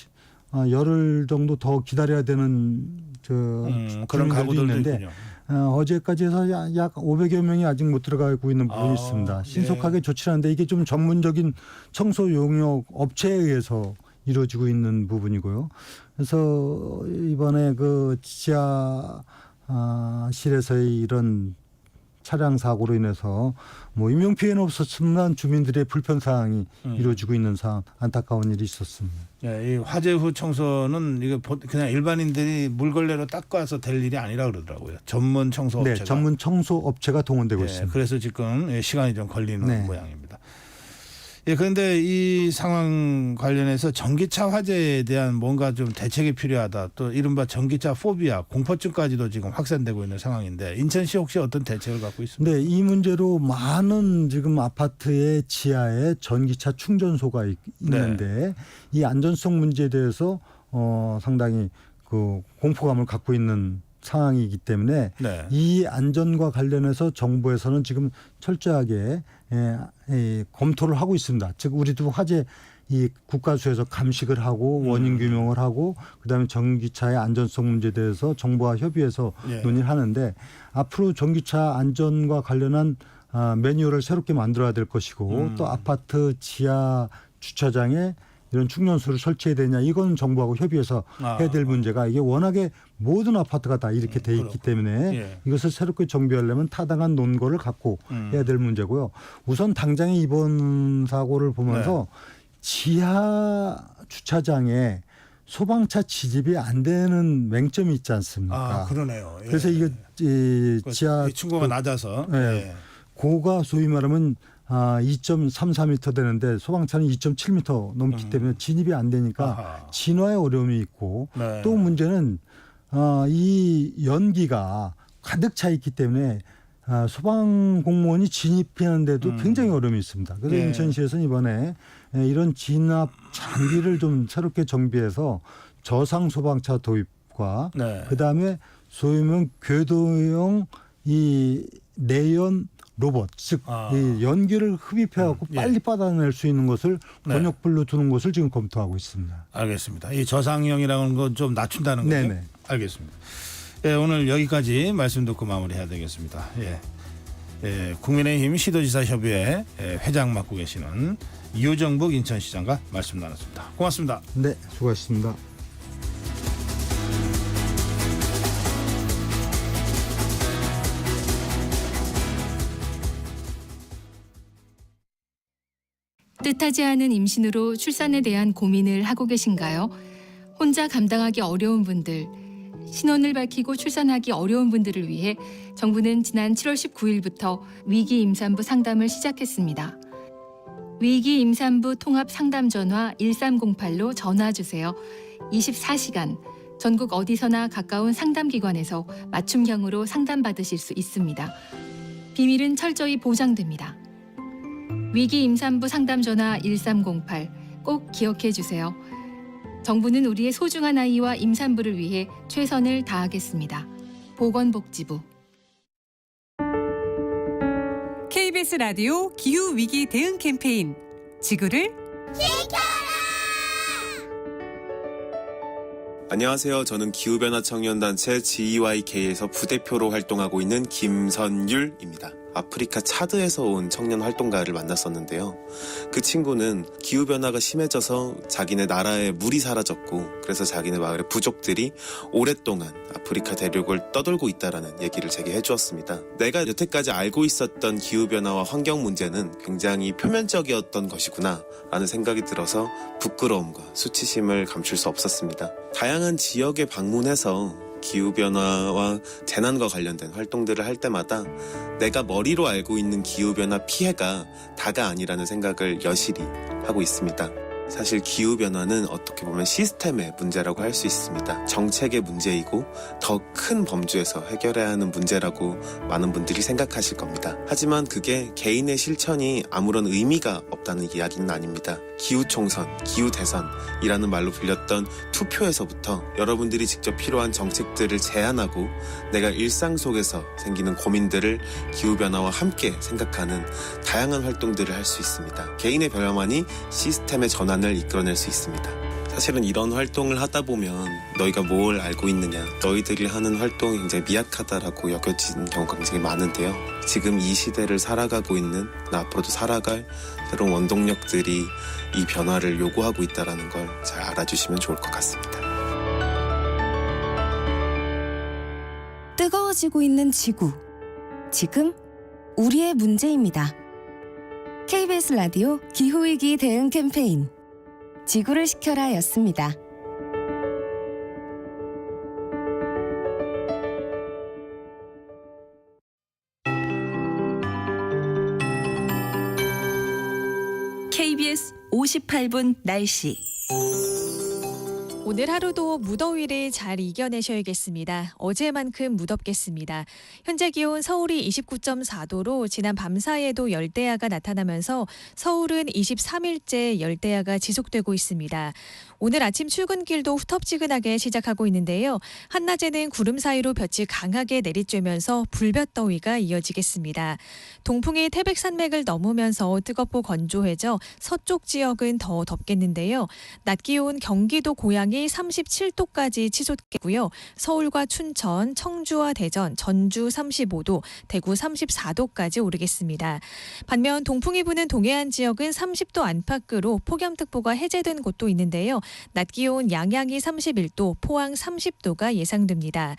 열흘 정도 더 기다려야 되는 그런 가구들도 있는데 있군요. 어제까지 해서 약 500여 명이 아직 못 들어가고 있는 부분이 있습니다. 신속하게 조치를 하는데 이게 좀 전문적인 청소 용역 업체에 의해서 이루어지고 있는 부분이고요. 그래서 이번에 그 지하실에서의 이런 차량 사고로 인해서 뭐 인명 피해는 없었지만 주민들의 불편 사항이 이루어지고 있는 상황, 안타까운 일이 있었습니다. 이 화재 후 청소는 이거 그냥 일반인들이 물걸레로 닦고 와서 될 일이 아니라 그러더라고요. 전문 청소 업체가. 네, 전문 청소 업체가 동원되고 있습니다. 그래서 지금 시간이 좀 걸리는 네. 모양입니다. 그런데 이 상황 관련해서 전기차 화재에 대한 뭔가 좀 대책이 필요하다. 또 이른바 전기차 포비아, 공포증까지도 지금 확산되고 있는 상황인데 인천시 혹시 어떤 대책을 갖고 있습니까? 네, 이 문제로 많은 지금 아파트의 지하에 전기차 충전소가 있는데 이 안전성 문제에 대해서 상당히 그 공포감을 갖고 있는 상황이기 때문에 네. 이 안전과 관련해서 정부에서는 지금 철저하게 검토를 하고 있습니다. 즉 우리도 화재 이 국가수에서 감식을 하고 원인 규명을 하고 그다음에 전기차의 안전성 문제에 대해서 정부와 협의해서 논의를 하는데 앞으로 전기차 안전과 관련한 매뉴얼을 새롭게 만들어야 될 것이고 또 아파트 지하 주차장에 이런 충전소를 설치해야 되냐 이건 정부하고 협의해서 해야 될 문제가 이게 워낙에 모든 아파트가 다 이렇게 돼 있기 때문에 이것을 새롭게 정비하려면 타당한 논거를 갖고 해야 될 문제고요. 우선 당장의 이번 사고를 보면서 지하 주차장에 소방차 지집이 안 되는 맹점이 있지 않습니까? 그러네요. 그래서 이게 지하 층고가 낮아서 고가 소위 말하면 2.34m 되는데 소방차는 2.7m 넘기 때문에 진입이 안 되니까 진화에 어려움이 있고 또 문제는 이 연기가 가득 차 있기 때문에 소방 공무원이 진입하는데도 굉장히 어려움이 있습니다. 그래서 인천시에서는 이번에 이런 진압 장비를 좀 새롭게 정비해서 저상 소방차 도입과 그다음에 소위 말하면 궤도형 이 내연 로봇, 즉 이 연기를 흡입해갖고 빨리 받아낼 수 있는 것을 번역불로 두는 것을 지금 검토하고 있습니다. 알겠습니다. 이 저상형이라는 건 좀 낮춘다는 거죠? 네네. 알겠습니다. 오늘 여기까지 말씀 듣고 마무리해야 되겠습니다. 국민의힘 시도지사 협의회 회장 맡고 계시는 유정복 인천시장과 말씀 나눴습니다. 고맙습니다. 네, 수고하셨습니다. 뜻하지 않은 임신으로 출산에 대한 고민을 하고 계신가요? 혼자 감당하기 어려운 분들, 신원을 밝히고 출산하기 어려운 분들을 위해 정부는 지난 7월 19일부터 위기 임산부 상담을 시작했습니다. 위기 임산부 통합 상담 전화 1308로 전화 주세요. 24시간 전국 어디서나 가까운 상담기관에서 맞춤형으로 상담받으실 수 있습니다. 비밀은 철저히 보장됩니다. 위기 임산부 상담 전화 1308 꼭 기억해 주세요. 정부는 우리의 소중한 아이와 임산부를 위해 최선을 다하겠습니다. 보건복지부. KBS 라디오 기후위기 대응 캠페인 지구를 안녕하세요. 저는 기후변화 청년단체 GEYK에서 부대표로 활동하고 있는 김선율입니다. 아프리카 차드에서 온 청년 활동가를 만났었는데요. 그 친구는 기후변화가 심해져서 자기네 나라에 물이 사라졌고 그래서 자기네 마을의 부족들이 오랫동안 아프리카 대륙을 떠돌고 있다라는 얘기를 제게 해주었습니다. 내가 여태까지 알고 있었던 기후변화와 환경 문제는 굉장히 표면적이었던 것이구나 라는 생각이 들어서 부끄러움과 수치심을 감출 수 없었습니다. 다양한 지역에 방문해서 기후변화와 재난과 관련된 활동들을 할 때마다 내가 머리로 알고 있는 기후변화 피해가 다가 아니라는 생각을 여실히 하고 있습니다. 사실 기후변화는 어떻게 보면 시스템의 문제라고 할 수 있습니다. 정책의 문제이고 더 큰 범주에서 해결해야 하는 문제라고 많은 분들이 생각하실 겁니다. 하지만 그게 개인의 실천이 아무런 의미가 없다는 이야기는 아닙니다. 기후총선, 기후대선이라는 말로 불렸던 투표에서부터 여러분들이 직접 필요한 정책들을 제안하고 내가 일상 속에서 생기는 고민들을 기후변화와 함께 생각하는 다양한 활동들을 할 수 있습니다. 개인의 변화만이 시스템의 전환을 이끌어낼 수 있습니다. 사실은 이런 활동을 하다 보면 너희가 뭘 알고 있느냐, 너희들이 하는 활동이 굉장히 미약하다라고 여겨지는 경우가 굉장히 많은데요. 지금 이 시대를 살아가고 있는, 앞으로도 살아갈 새로운 원동력들이 이 변화를 요구하고 있다는 걸 잘 알아주시면 좋을 것 같습니다. 뜨거워지고 있는 지구. 지금 우리의 문제입니다. KBS 라디오 기후위기 대응 캠페인 지구를 지켜라 였습니다. KBS 58분 날씨. 오늘 하루도 무더위를 잘 이겨내셔야겠습니다. 어제만큼 무덥겠습니다. 현재 기온 서울이 29.4도로 지난 밤 사이에도 열대야가 나타나면서 서울은 23일째 열대야가 지속되고 있습니다. 오늘 아침 출근길도 후텁지근하게 시작하고 있는데요. 한낮에는 구름 사이로 볕이 강하게 내리쬐면서 불볕더위가 이어지겠습니다. 동풍이 태백산맥을 넘으면서 뜨겁고 건조해져 서쪽 지역은 더 덥겠는데요. 낮 기온 경기도 고양이 37도까지 치솟겠고요. 서울과 춘천, 청주와 대전, 전주 35도, 대구 34도까지 오르겠습니다. 반면 동풍이 부는 동해안 지역은 30도 안팎으로 폭염특보가 해제된 곳도 있는데요. 낮 기온 양양이 31도, 포항 30도가 예상됩니다.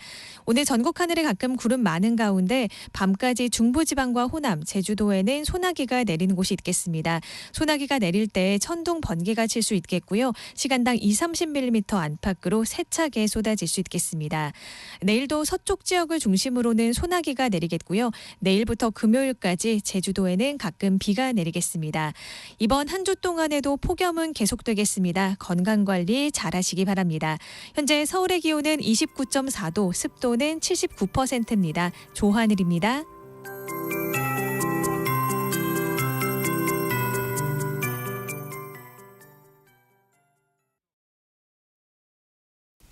오늘 전국 하늘에 가끔 구름 많은 가운데 밤까지 중부지방과 호남, 제주도에는 소나기가 내리는 곳이 있겠습니다. 소나기가 내릴 때 천둥, 번개가 칠 수 있겠고요. 시간당 20-30mm 안팎으로 세차게 쏟아질 수 있겠습니다. 내일도 서쪽 지역을 중심으로는 소나기가 내리겠고요. 내일부터 금요일까지 제주도에는 가끔 비가 내리겠습니다. 이번 한 주 동안에도 폭염은 계속되겠습니다. 건강관리 잘하시기 바랍니다. 현재 서울의 기온은 29.4도, 습도는 79%입니다. 조하늘입니다.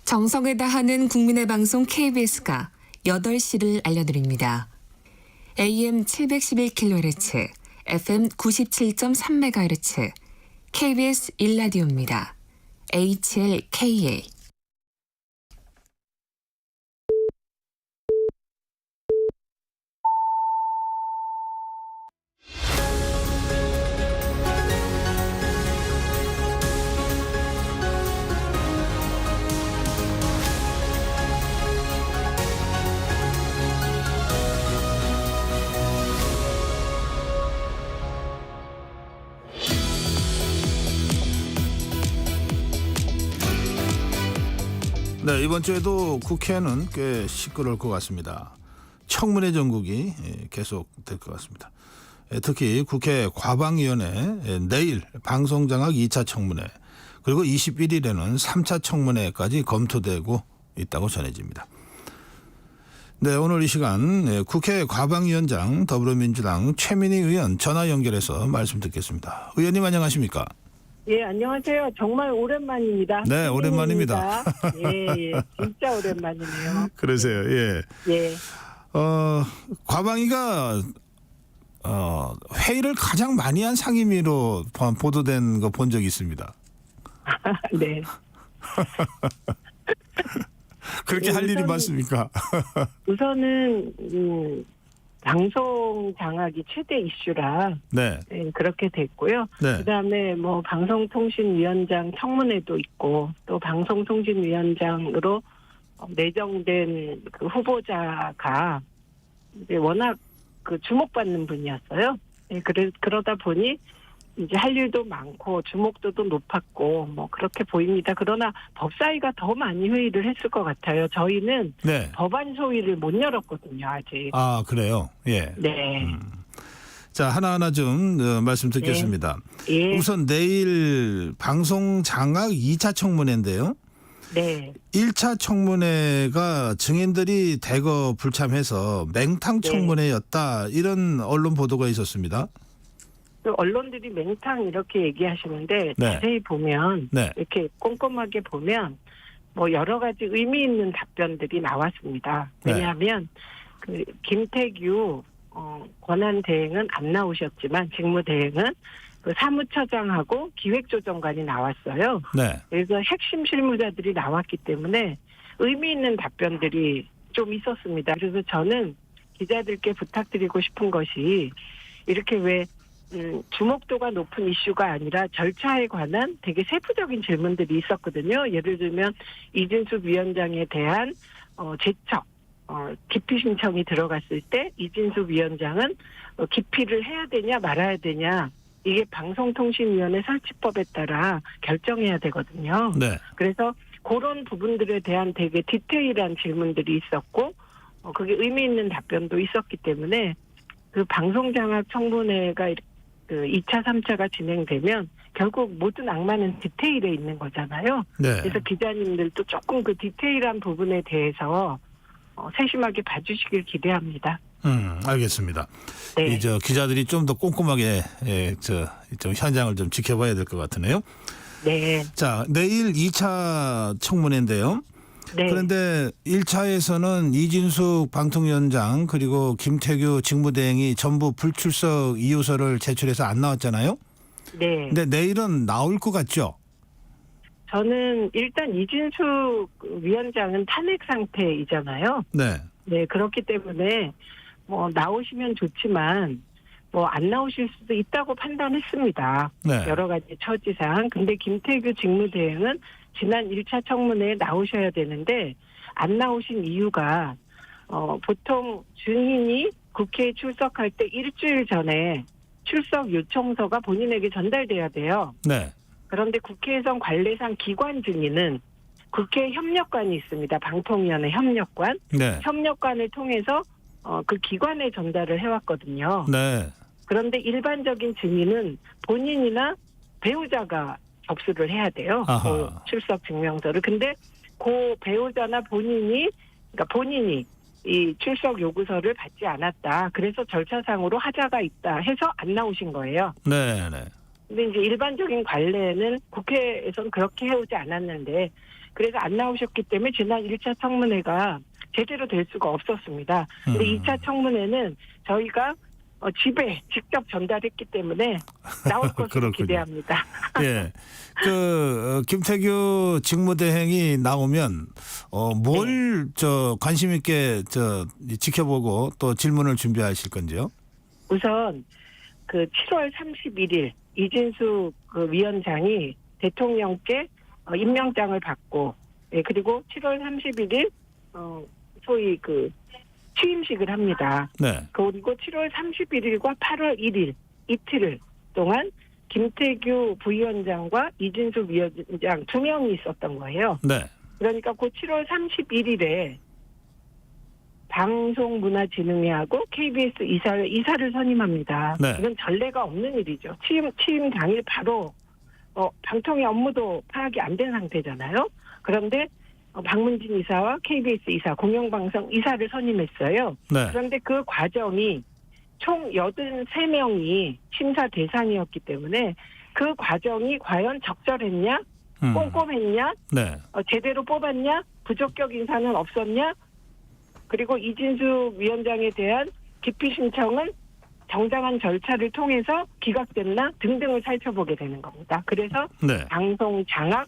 정성을 다하는 국민의 방송 KBS가 8시를 알려드립니다. AM 711kHz, FM 97.3MHz, KBS 1라디오입니다. HLKA. 네, 이번 주에도 국회는 꽤 시끄러울 것 같습니다. 청문회 전국이 계속될 것 같습니다. 특히 국회 과방위원회 내일 방송장악 2차 청문회 그리고 21일에는 3차 청문회까지 검토되고 있다고 전해집니다. 네, 오늘 이 시간 국회 과방위원장 더불어민주당 최민희 의원 전화 연결해서 말씀 듣겠습니다. 의원님 안녕하십니까? 예, 안녕하세요. 정말 오랜만입니다. 네, 오랜만입니다. 예, 진짜 오랜만이네요. 그러세요. 예. 예. 과방위가 회의를 가장 많이 한 상임위로 보도된 거 본 적이 있습니다. 네. 그렇게 할 일이 많습니까? 우선은 방송 장악이 최대 이슈라 네. 그렇게 됐고요. 네. 그다음에 뭐 방송통신위원장 청문회도 있고 또 방송통신위원장으로 내정된 그 후보자가 이제 워낙 그 주목받는 분이었어요. 그러다 보니 이제 할 일도 많고 주목도도 높았고 뭐 그렇게 보입니다. 그러나 법사위가 더 많이 회의를 했을 것 같아요. 저희는 네. 법안 소위를 못 열었거든요, 아직. 아, 그래요? 예. 네. 자, 하나하나 좀 말씀 듣겠습니다. 예. 우선 내일 방송 장악 2차 청문회인데요. 네. 1차 청문회가 증인들이 대거 불참해서 맹탕 청문회였다. 이런 언론 보도가 있었습니다. 언론들이 맹탕 이렇게 얘기하시는데 네. 자세히 보면 네. 이렇게 꼼꼼하게 보면 뭐 여러 가지 의미 있는 답변들이 나왔습니다. 네. 왜냐하면 그 김태규 권한대행은 안 나오셨지만 직무대행은 그 사무처장하고 기획조정관이 나왔어요. 네. 그래서 핵심 실무자들이 나왔기 때문에 의미 있는 답변들이 좀 있었습니다. 그래서 저는 기자들께 부탁드리고 싶은 것이 이렇게 왜 주목도가 높은 이슈가 아니라 절차에 관한 되게 세부적인 질문들이 있었거든요. 예를 들면 이진숙 위원장에 대한 제척, 기피 신청이 들어갔을 때 이진숙 위원장은 기피를 해야 되냐 말아야 되냐 이게 방송통신위원회 설치법에 따라 결정해야 되거든요. 네. 그래서 그런 부분들에 대한 되게 디테일한 질문들이 있었고 그게 의미 있는 답변도 있었기 때문에 그 방송장악 청문회가 그 2차, 3차가 진행되면 결국 모든 악마는 디테일에 있는 거잖아요. 네. 그래서 기자님들도 조금 그 디테일한 부분에 대해서 세심하게 봐주시길 기대합니다. 알겠습니다. 네. 이 기자들이 좀 더 꼼꼼하게 좀 현장을 좀 지켜봐야 될 것 같으네요. 네. 자, 내일 2차 청문회인데요. 네. 그런데 1차에서는 이진숙 방통위원장 그리고 김태규 직무대행이 전부 불출석 이유서를 제출해서 안 나왔잖아요. 네. 근데 내일은 나올 것 같죠? 저는 일단 이진숙 위원장은 탄핵 상태이잖아요. 네. 네, 그렇기 때문에 뭐 나오시면 좋지만 뭐 안 나오실 수도 있다고 판단했습니다. 네. 여러 가지 처지상. 근데 김태규 직무대행은 지난 1차 청문회에 나오셔야 되는데 안 나오신 이유가 보통 증인이 국회에 출석할 때 일주일 전에 출석 요청서가 본인에게 전달돼야 돼요. 네. 그런데 국회에선 관례상 기관 증인은 국회 협력관이 있습니다. 방통위원회 협력관. 네. 협력관을 통해서 그 기관에 전달을 해왔거든요. 네. 그런데 일반적인 증인은 본인이나 배우자가 접수를 해야 돼요. 그 출석 증명서를. 근데 그 배우자나 본인이 이 출석 요구서를 받지 않았다. 그래서 절차상으로 하자가 있다 해서 안 나오신 거예요. 네. 네. 근데 이제 일반적인 관례는 국회에서는 그렇게 해오지 않았는데 그래서 안 나오셨기 때문에 지난 1차 청문회가 제대로 될 수가 없었습니다. 근데 2차 청문회는 저희가 집에 직접 전달했기 때문에 나올 것으로 기대합니다. 예. 김태규 직무대행이 나오면 뭘 관심 있게 지켜보고 또 질문을 준비하실 건지요? 우선 그 7월 31일 이진숙 그 위원장이 대통령께 임명장을 받고 그리고 7월 31일 소위 그 취임식을 합니다. 네. 그리고 7월 31일과 8월 1일 이틀 동안 김태규 부위원장과 이진숙 위원장 두 명이 있었던 거예요. 네. 그러니까 그 7월 31일에 방송문화진흥회하고 KBS 이사를 선임합니다. 네. 이건 전례가 없는 일이죠. 취임 당일 바로 방통위 업무도 파악이 안 된 상태잖아요. 그런데 박문진 이사와 KBS 이사, 공영방송 이사를 선임했어요. 네. 그런데 그 과정이 총 83명이 심사 대상이었기 때문에 그 과정이 과연 적절했냐, 꼼꼼했냐, 네. 제대로 뽑았냐, 부적격 인사는 없었냐, 그리고 이진수 위원장에 대한 기피 신청은 정당한 절차를 통해서 기각됐나 등등을 살펴보게 되는 겁니다. 그래서 네. 방송 장악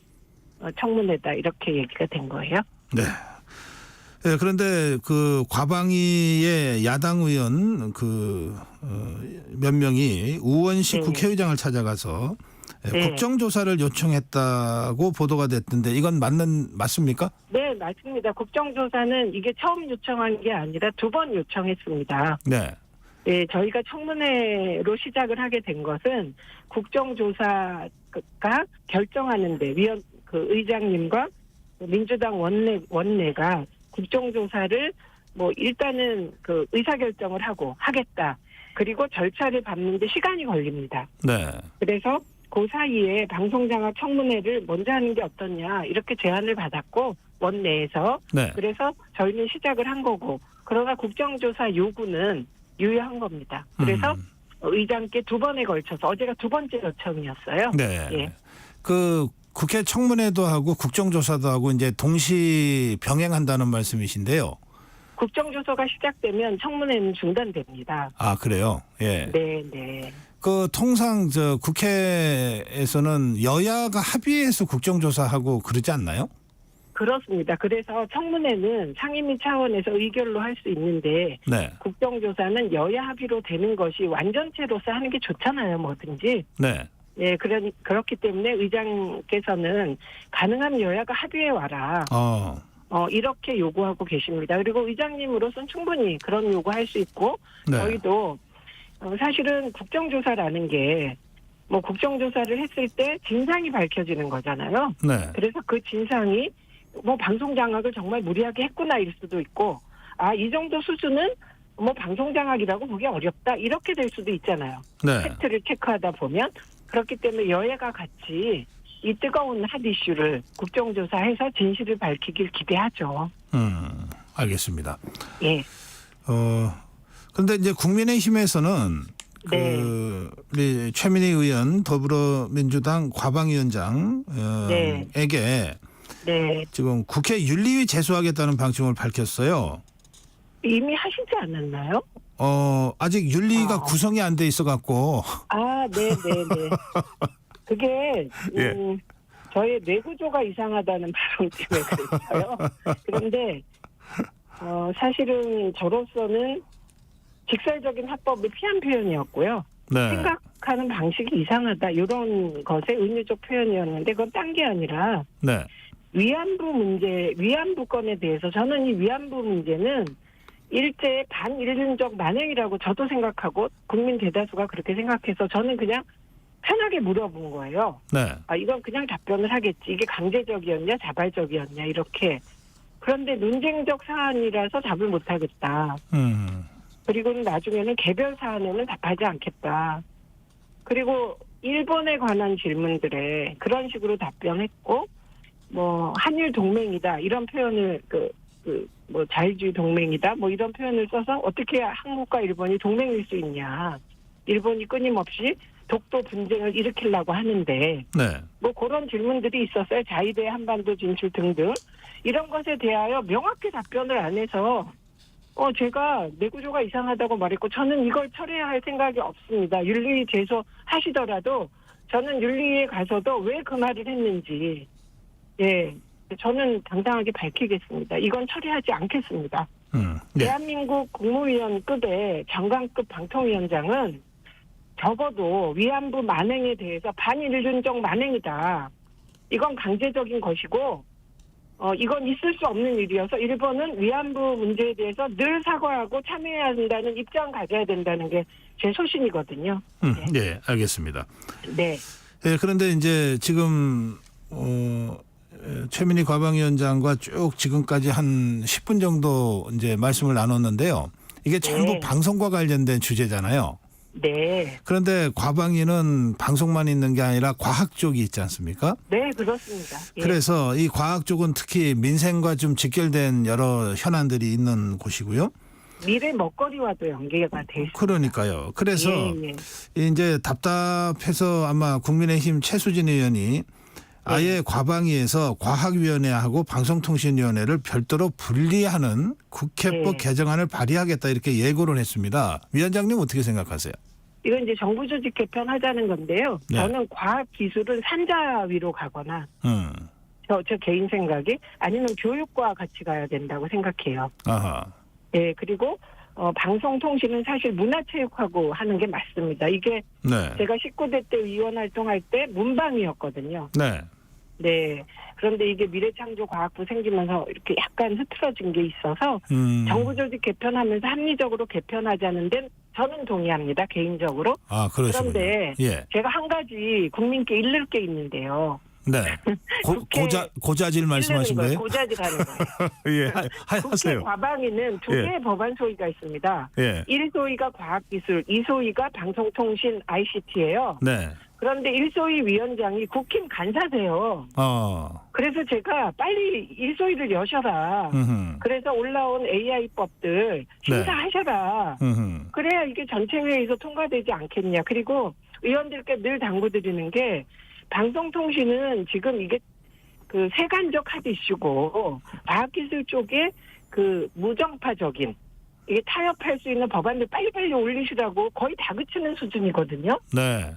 청문회다 이렇게 얘기가 된 거예요. 네. 네, 그런데 그 과방위의 야당 의원 몇 명이 우원식 네. 국회의장을 찾아가서 네. 국정조사를 요청했다고 보도가 됐던데 이건 맞습니까? 네, 맞습니다. 국정조사는 이게 처음 요청한 게 아니라 2번 요청했습니다. 네. 네, 저희가 청문회로 시작을 하게 된 것은 국정조사가 결정하는데 의장님과 민주당 원내가 국정조사를 일단은 의사결정을 하겠다. 그리고 절차를 밟는데 시간이 걸립니다. 네. 그래서 그 사이에 방송장악 청문회를 먼저 하는 게 어떻냐 이렇게 제안을 받았고 원내에서 네. 그래서 저희는 시작을 한 거고 그러나 국정조사 요구는 유효한 겁니다. 그래서 의장께 2번에 걸쳐서 어제가 2번째 요청이었어요. 네. 예. 그 국회 청문회도 하고 국정조사도 하고 이제 동시 병행한다는 말씀이신데요. 국정조사가 시작되면 청문회는 중단됩니다. 아, 그래요? 예. 네, 네. 통상 국회에서는 여야가 합의해서 국정조사하고 그러지 않나요? 그렇습니다. 그래서 청문회는 상임위 차원에서 의결로 할 수 있는데 네. 국정조사는 여야 합의로 되는 것이 완전체로서 하는 게 좋잖아요, 뭐든지. 네. 예, 그렇기 때문에 의장께서는 가능한 여야가 합의해 와라. 이렇게 요구하고 계십니다. 그리고 의장님으로서는 충분히 그런 요구할 수 있고 네. 저희도 사실은 국정조사라는 게 국정조사를 했을 때 진상이 밝혀지는 거잖아요. 네. 그래서 그 진상이 방송 장악을 정말 무리하게 했구나일 수도 있고 이 정도 수준은 방송 장악이라고 보기 어렵다 이렇게 될 수도 있잖아요. 네. 팩트를 체크하다 보면 그렇기 때문에 여야가 같이 이 뜨거운 핫 이슈를 국정조사해서 진실을 밝히길 기대하죠. 알겠습니다. 예. 그런데 이제 국민의힘에서는 네. 우리 최민희 의원 더불어민주당 과방위원장에게 네. 지금 국회 윤리위 제소하겠다는 방침을 밝혔어요. 이미 하시지 않았나요? 아직 윤리가 구성이 안 돼 있어 갖고. 네네네. 그게 예. 저의 뇌구조가 이상하다는 발언 때문에 그랬어요. 그런데 사실은 저로서는 직설적인 합법을 피한 표현이었고요. 네. 생각하는 방식이 이상하다 이런 것의 은유적 표현이었는데 그건 딴 게 아니라 네. 위안부 건에 대해서 저는 이 위안부 문제는 일제의 반인륜적 만행이라고 저도 생각하고 국민 대다수가 그렇게 생각해서 저는 그냥 편하게 물어본 거예요. 네. 이건 그냥 답변을 하겠지. 이게 강제적이었냐 자발적이었냐 이렇게. 그런데 논쟁적 사안이라서 답을 못하겠다. 그리고는 나중에는 개별 사안에는 답하지 않겠다. 그리고 일본에 관한 질문들에 그런 식으로 답변했고 한일 동맹이다 이런 표현을 자유주의 동맹이다 이런 표현을 써서 어떻게 한국과 일본이 동맹일 수 있냐. 일본이 끊임없이 독도 분쟁을 일으키려고 하는데 네. 그런 질문들이 있었어요. 자위대 한반도 진출 등등 이런 것에 대하여 명확히 답변을 안 해서 제가 뇌구조가 이상하다고 말했고 저는 이걸 철회해야 할 생각이 없습니다. 윤리위 제소하시더라도 저는 윤리위에 가서도 왜 그 말을 했는지 저는 당당하게 밝히겠습니다. 이건 처리하지 않겠습니다. 네. 대한민국 국무위원급의 장관급 방통위원장은 적어도 위안부 만행에 대해서 반인륜적 만행이다. 이건 강제적인 것이고 이건 있을 수 없는 일이어서 일본은 위안부 문제에 대해서 늘 사과하고 참여해야 한다는 입장 가져야 된다는 게 제 소신이거든요. 네, 알겠습니다. 네. 네, 그런데 이제 지금 최민희 과방위원장과 쭉 지금까지 한 10분 정도 이제 말씀을 나눴는데요. 이게 전부 네. 방송과 관련된 주제잖아요. 네. 그런데 과방위는 방송만 있는 게 아니라 과학 쪽이 있지 않습니까? 네, 그렇습니다. 예. 그래서 이 과학 쪽은 특히 민생과 좀 직결된 여러 현안들이 있는 곳이고요. 미래 먹거리와도 연계가 돼 있습니다. 그러니까요. 그래서 예, 예. 이제 답답해서 아마 국민의힘 최수진 의원이 아예 과방위에서 과학위원회하고 방송통신위원회를 별도로 분리하는 국회법 네. 개정안을 발의하겠다 이렇게 예고를 했습니다. 위원장님 어떻게 생각하세요? 이건 이제 정부 조직 개편하자는 건데요. 네. 저는 과학 기술은 산자위로 가거나 저 개인 생각이 아니면 교육과 같이 가야 된다고 생각해요. 아하. 예, 그리고 방송통신은 사실 문화체육하고 하는 게 맞습니다. 이게 네. 제가 19대 때 위원 활동할 때 문방이었거든요. 네. 네. 그런데 이게 미래창조과학부 생기면서 이렇게 약간 흐트러진 게 있어서 정부 조직 개편하면서 합리적으로 개편하자는 데는 저는 동의합니다. 개인적으로. 아, 그러시군요. 그런데 예. 제가 한 가지 국민께 일릴 게 있는데요. 네. 국회 고자질 말씀하신 거예요? 고자질하는 거예요. 예. 국회 하세요. 과방위는 두 개의 법안 소위가 있습니다. 예. 1소위가 과학기술, 2소위가 방송통신 ICT예요. 네. 그런데 1소위 위원장이 국힘 간사세요. 그래서 제가 빨리 1소위를 여셔라. 그래서 올라온 AI법들 심사하셔라. 그래야 이게 전체 회의에서 통과되지 않겠냐. 그리고 의원들께 늘 당부드리는 게 방송통신은 지금 이게 그 세간적 핫 이슈고 과학기술 쪽에 그 무정파적인 이게 타협할 수 있는 법안들 빨리빨리 올리시라고 거의 다 그치는 수준이거든요. 네.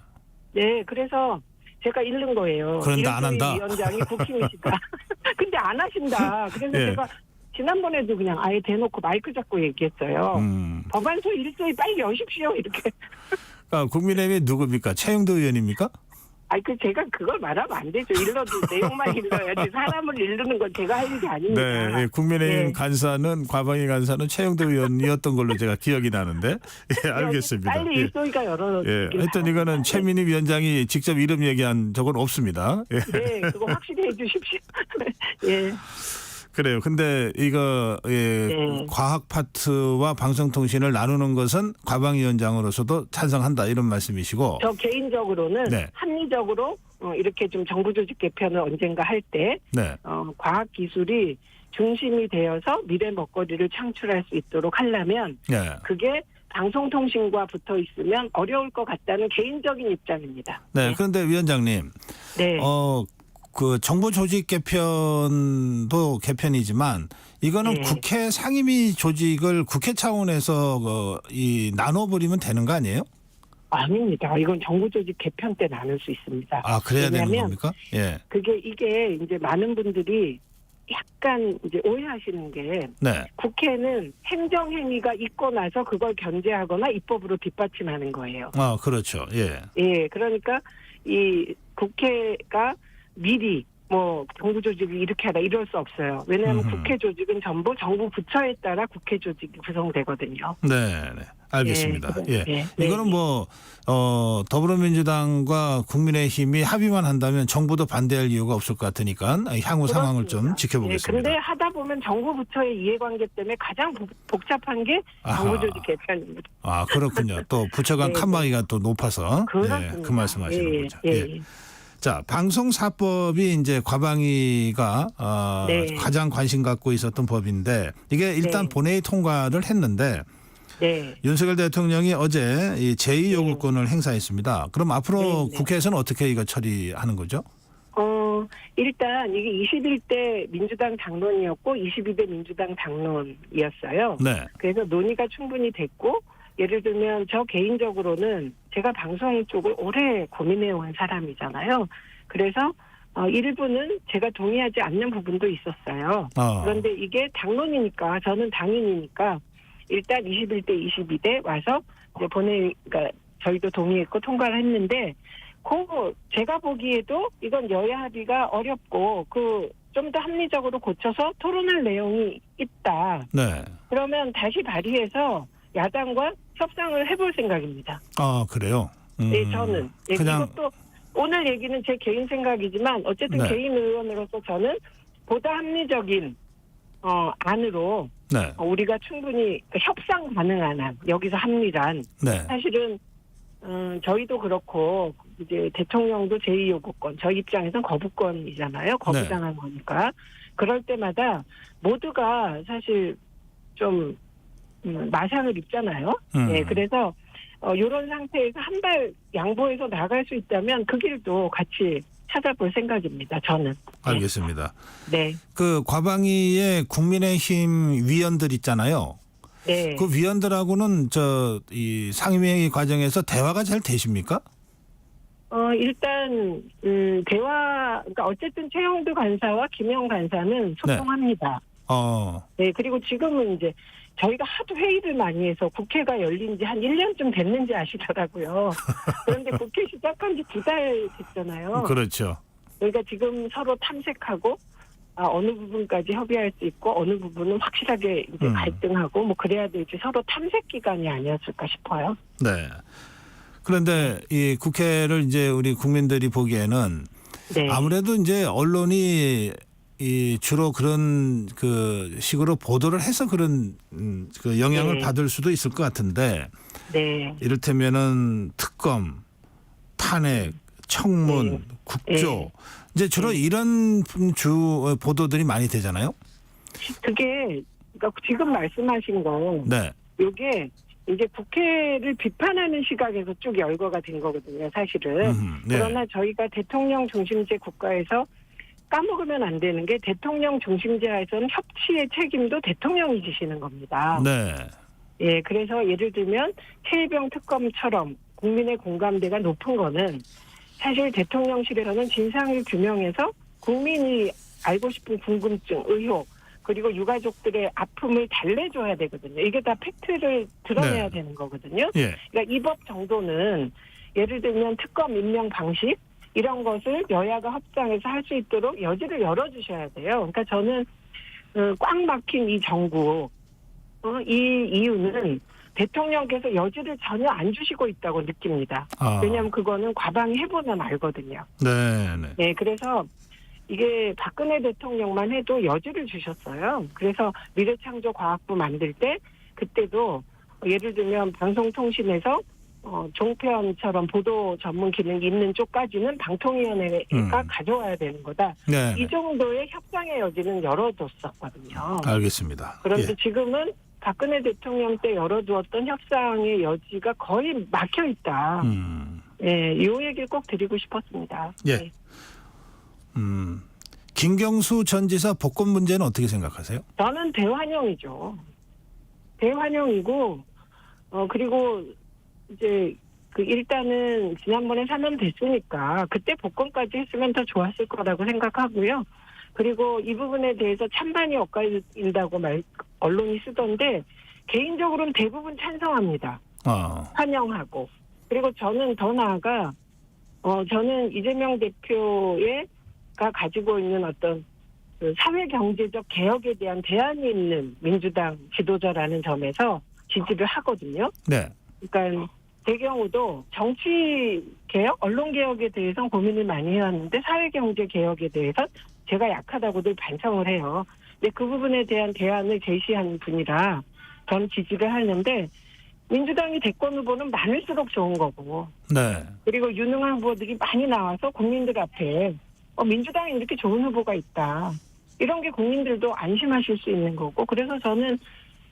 네, 그래서 제가 잃는 거예요. 그런데 안 한다. 위원장이 국힘이시다. 근데 안 하신다. 그래서 예. 제가 지난번에도 그냥 아예 대놓고 마이크 잡고 얘기했어요. 법안소 1소위 빨리 여십시오. 이렇게. 국민의힘이 누굽니까? 최영도 의원입니까? 제가 그걸 말하면 안 되죠. 일러도 내용만 일러야지. 사람을 일르는 건 제가 할 일이 아닙니다. 네, 국민의힘 네. 간사는 과방위 간사는 최영도 의원이었던 걸로 제가 기억이 나는데, 예, 알겠습니다. 빨리 예. 일소위가 열어주길 예, 하여튼 이거는 최민희 위원장이 직접 이름 얘기한 적은 없습니다. 예. 네, 그거 확실히 해주십시오. 예. 그래요. 근데 이거 네. 과학 파트와 방송통신을 나누는 것은 과방위원장으로서도 찬성한다 이런 말씀이시고. 저 개인적으로는 네. 합리적으로 이렇게 좀 정부 조직 개편을 언젠가 할 때 네. 과학 기술이 중심이 되어서 미래 먹거리를 창출할 수 있도록 하려면 네. 그게 방송통신과 붙어 있으면 어려울 것 같다는 개인적인 입장입니다. 네. 그런데 위원장님, 네. 그 정부 조직 개편도 개편이지만 이거는 네. 국회 상임위 조직을 국회 차원에서 이 나눠버리면 되는 거 아니에요? 아닙니다. 이건 정부 조직 개편 때 나눌 수 있습니다. 아, 그래야 되는 왜냐하면 겁니까? 예. 이게 이제 많은 분들이 약간 이제 오해하시는 게 네. 국회는 행정행위가 있고 나서 그걸 견제하거나 입법으로 뒷받침하는 거예요. 아, 그렇죠. 예. 예, 그러니까 이 국회가 미리 정부 조직을 이렇게 하라 이럴 수 없어요. 왜냐하면 국회 조직은 전부 정부 부처에 따라 국회 조직이 구성되거든요. 네, 네. 알겠습니다. 예, 예. 네. 이거는 더불어민주당과 국민의힘이 합의만 한다면 정부도 반대할 이유가 없을 것 같으니까 향후 상황을 좀 지켜보겠습니다. 그런데 하다 보면 정부 부처의 이해관계 때문에 가장 복잡한 게 정부 아하. 조직 개편입니다. 아, 그렇군요. 또 부처 간 네, 칸막이가 또 높아서 그렇습니다. 그 말씀하시는 거죠. 예. 자, 방송사법이 이제 과방위가 네. 가장 관심 갖고 있었던 법인데 이게 일단 네. 본회의 통과를 했는데 네. 윤석열 대통령이 어제 이 제2요구권을 행사했습니다. 그럼 앞으로 네. 국회에서는 어떻게 이거 처리하는 거죠? 일단 이게 21대 민주당 당론이었고 22대 민주당 당론이었어요. 네. 그래서 논의가 충분히 됐고 예를 들면 저 개인적으로는 제가 방송 쪽을 오래 고민해온 사람이잖아요. 그래서 일부는 제가 동의하지 않는 부분도 있었어요. 그런데 이게 당론이니까 저는 당인이니까 일단 21대 22대 와서 이제 그러니까 저희도 동의했고 통과를 했는데 제가 보기에도 이건 여야 합의가 어렵고 좀 더 합리적으로 고쳐서 토론할 내용이 있다. 네. 그러면 다시 발의해서 야당과 협상을 해볼 생각입니다. 아, 그래요? 네, 저는. 네, 그냥 이것도 오늘 얘기는 제 개인 생각이지만 어쨌든 네. 개인 의원으로서 저는 보다 합리적인 안으로 네. 우리가 충분히 협상 가능한 안, 여기서 합리란 네. 사실은 저희도 그렇고 이제 대통령도 제2요구권, 저희 입장에서는 거부권이잖아요. 거부당한 거니까. 그럴 때마다 모두가 사실 좀 마상을 입잖아요. 네, 그래서 이런 상태에서 한 발 양보해서 나갈 수 있다면 그 길도 같이 찾아볼 생각입니다. 저는. 알겠습니다. 네. 그 과방위의 국민의힘 위원들 있잖아요. 네. 그 위원들하고는 이 상임회의 과정에서 대화가 잘 되십니까? 일단 대화, 그러니까 어쨌든 최영두 간사와 김영 간사는 소통합니다. 네, 그리고 지금은 이제 저희가 하도 회의를 많이 해서 국회가 열린 지 한 1년쯤 됐는지 아시더라고요. 그런데 국회 시작한 지 2달 됐잖아요. 그렇죠. 그러니까 지금 서로 탐색하고 어느 부분까지 협의할 수 있고 어느 부분은 확실하게 이제 갈등하고 뭐 그래야 될지 서로 탐색 기간이 아니었을까 싶어요. 네. 그런데 이 국회를 이제 우리 국민들이 보기에는 네. 아무래도 이제 언론이 이 주로 그런 그 식으로 보도를 해서 그런 그 영향을 네. 받을 수도 있을 것 같은데 네. 이를테면은 특검, 탄핵, 청문, 네. 국조 네. 이제 주로 이런 보도들이 많이 되잖아요. 그게 그러니까 지금 말씀하신 거 네. 이게 이제 국회를 비판하는 시각에서 쭉 열거가 된 거거든요, 사실은. 네. 그러나 저희가 대통령 중심제 국가에서 까먹으면 안 되는 게 대통령 중심제에서는 협치의 책임도 대통령이 지시는 겁니다. 네. 예, 그래서 예를 들면 최혜병 특검처럼 국민의 공감대가 높은 거는 사실 대통령실에서는 진상을 규명해서 국민이 알고 싶은 궁금증, 의혹, 그리고 유가족들의 아픔을 달래줘야 되거든요. 이게 다 팩트를 드러내야 네. 되는 거거든요. 예. 그러니까 이 법 정도는 예를 들면 특검 임명 방식 이런 것을 여야가 협상해서 할 수 있도록 여지를 열어주셔야 돼요. 그러니까 저는 꽉 막힌 이 정부 이 이유는 대통령께서 여지를 전혀 안 주시고 있다고 느낍니다. 왜냐하면 그거는 과방위 해보면 알거든요. 네. 네. 네, 그래서 이게 박근혜 대통령만 해도 여지를 주셨어요. 그래서 미래창조 과학부 만들 때 그때도 예를 들면 방송통신에서 종편처럼 보도 전문 기능이 있는 쪽까지는 방통위원회가 가져와야 되는 거다. 네. 이 정도의 협상의 여지는 열어뒀었거든요. 알겠습니다. 그런데 예. 지금은 박근혜 대통령 때 열어두었던 협상의 여지가 거의 막혀 있다. 예, 이 얘기를 꼭 드리고 싶었습니다. 예. 네. 김경수 전 지사 복권 문제는 어떻게 생각하세요? 저는 대환영이죠. 대환영이고, 그리고 이제 일단은 지난번에 사면됐으니까 그때 복권까지 했으면 더 좋았을 거라고 생각하고요. 그리고 이 부분에 대해서 찬반이 엇갈린다고 언론이 쓰던데 개인적으로는 대부분 찬성합니다. 환영하고. 그리고 저는 더 나아가 저는 이재명 대표가 가지고 있는 어떤 그 사회 경제적 개혁에 대한 대안이 있는 민주당 지도자라는 점에서 지지를 하거든요. 네. 그러니까 제 경우도 정치 개혁, 언론 개혁에 대해서는 고민을 많이 해왔는데 사회 경제 개혁에 대해서 제가 약하다고 늘 반성을 해요. 근데 그 부분에 대한 대안을 제시한 분이라 전 지지를 하는데 민주당이 대권 후보는 많을수록 좋은 거고. 네. 그리고 유능한 후보들이 많이 나와서 국민들 앞에 민주당에 이렇게 좋은 후보가 있다. 이런 게 국민들도 안심하실 수 있는 거고. 그래서 저는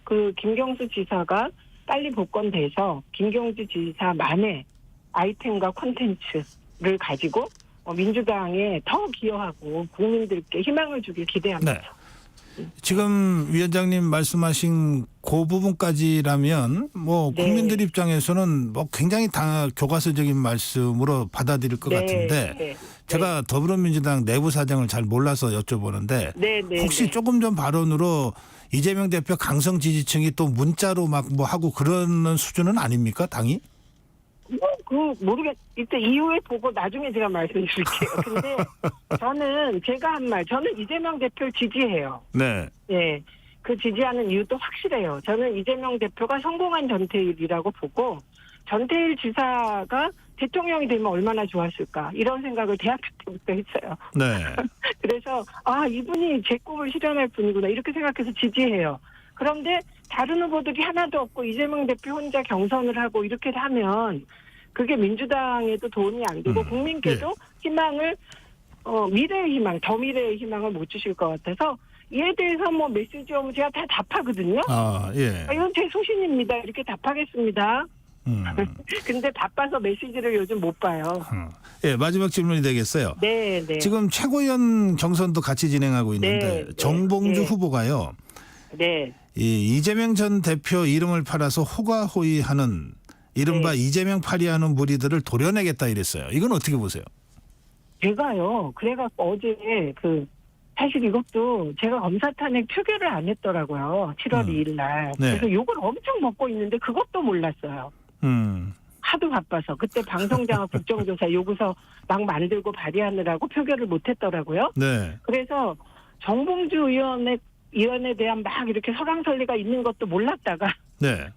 그 김경수 지사가 빨리 복권돼서 김경수 지사만의 아이템과 콘텐츠를 가지고 민주당에 더 기여하고 국민들께 희망을 주길 기대합니다. 네. 지금 위원장님 말씀하신 그 부분까지라면 뭐 네. 국민들 입장에서는 뭐 굉장히 교과서적인 말씀으로 받아들일 것 같은데 네. 제가 더불어민주당 내부 사정을 잘 몰라서 여쭤보는데 네. 혹시 조금 전 발언으로 이재명 대표 강성 지지층이 또 문자로 막 뭐 하고 그러는 수준은 아닙니까, 당이? 이때 이후에 보고 나중에 제가 말씀드릴게요. 근데 저는 제가 한 말, 저는 이재명 대표를 지지해요. 네. 예. 그 지지하는 이유도 확실해요. 저는 이재명 대표가 성공한 전태일이라고 보고 전태일 지사가 대통령이 되면 얼마나 좋았을까 이런 생각을 대학교 때부터 했어요. 네. 그래서 이분이 제 꿈을 실현할 분이구나 이렇게 생각해서 지지해요. 그런데 다른 후보들이 하나도 없고 이재명 대표 혼자 경선을 하고 이렇게 하면 그게 민주당에도 도움이 안 되고 국민께도 희망을 미래의 희망, 더 미래의 희망을 못 주실 것 같아서 이에 대해서 뭐 메시지 오면 제가 다 답하거든요. 예. 이건 제 소신입니다. 이렇게 답하겠습니다. 근데 바빠서 메시지를 요즘 못 봐요. 예, 마지막 질문이 되겠어요. 네. 지금 최고위원 경선도 같이 진행하고 있는데 네, 정봉주 네. 후보가요. 네. 이 이재명 전 대표 이름을 팔아서 호가호위하는 이른바 이재명 파리하는 무리들을 도려내겠다 이랬어요. 이건 어떻게 보세요? 제가요. 그래갖고 어제 사실 이것도 제가 검사탄핵 표결을 안 했더라고요. 7월 2일 날. 네. 그래서 욕을 엄청 먹고 있는데 그것도 몰랐어요. 하도 바빠서. 그때 방송장악 국정조사 요구서 막 만들고 발의하느라고 표결을 못 했더라고요. 네. 그래서 정봉주 의원에 대한 막 이렇게 설왕설래가 있는 것도 몰랐다가 네.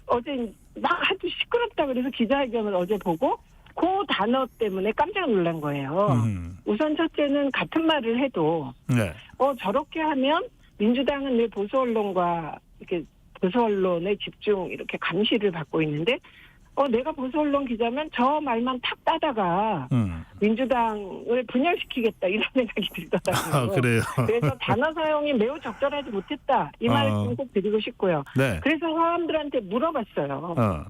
어제 막 아주 시끄럽다 그래서 기자회견을 어제 보고 그 단어 때문에 깜짝 놀란 거예요. 우선 첫째는 같은 말을 해도 네. 저렇게 하면 민주당은 왜 보수 언론과 이렇게 보수 언론에 집중 이렇게 감시를 받고 있는데 내가 보수 언론 기자면 저 말만 탁 따다가 민주당을 분열시키겠다 이런 생각이 들더라고요. 그래요. 그래서 단어 사용이 매우 적절하지 못했다 이 말씀 꼭 드리고 싶고요. 네. 그래서 사람들한테 물어봤어요.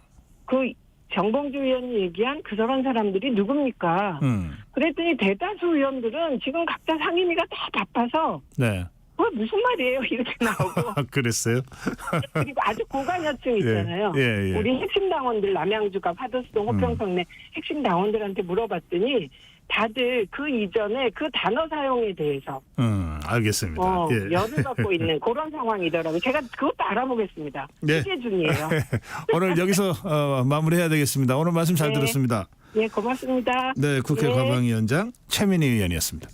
정봉주 의원이 얘기한 저런 사람들이 누굽니까? 그랬더니 대다수 의원들은 지금 각자 상임위가 다 바빠서 네. 무슨 말이에요? 이렇게 나오고 그랬어요? 그리고 아주 고관여층 있잖아요. 예. 우리 핵심 당원들 남양주가 화도수동 호평성내 핵심 당원들한테 물어봤더니 다들 그 이전에 그 단어 사용에 대해서 알겠습니다. 예. 열을 받고 있는 그런 상황이더라고요. 제가 그것도 알아보겠습니다. 네. 취재중이에요. 오늘 여기서 마무리해야 되겠습니다. 오늘 말씀 잘 네. 들었습니다. 네, 고맙습니다. 네, 국회 네. 과방위원장 최민희 의원이었습니다.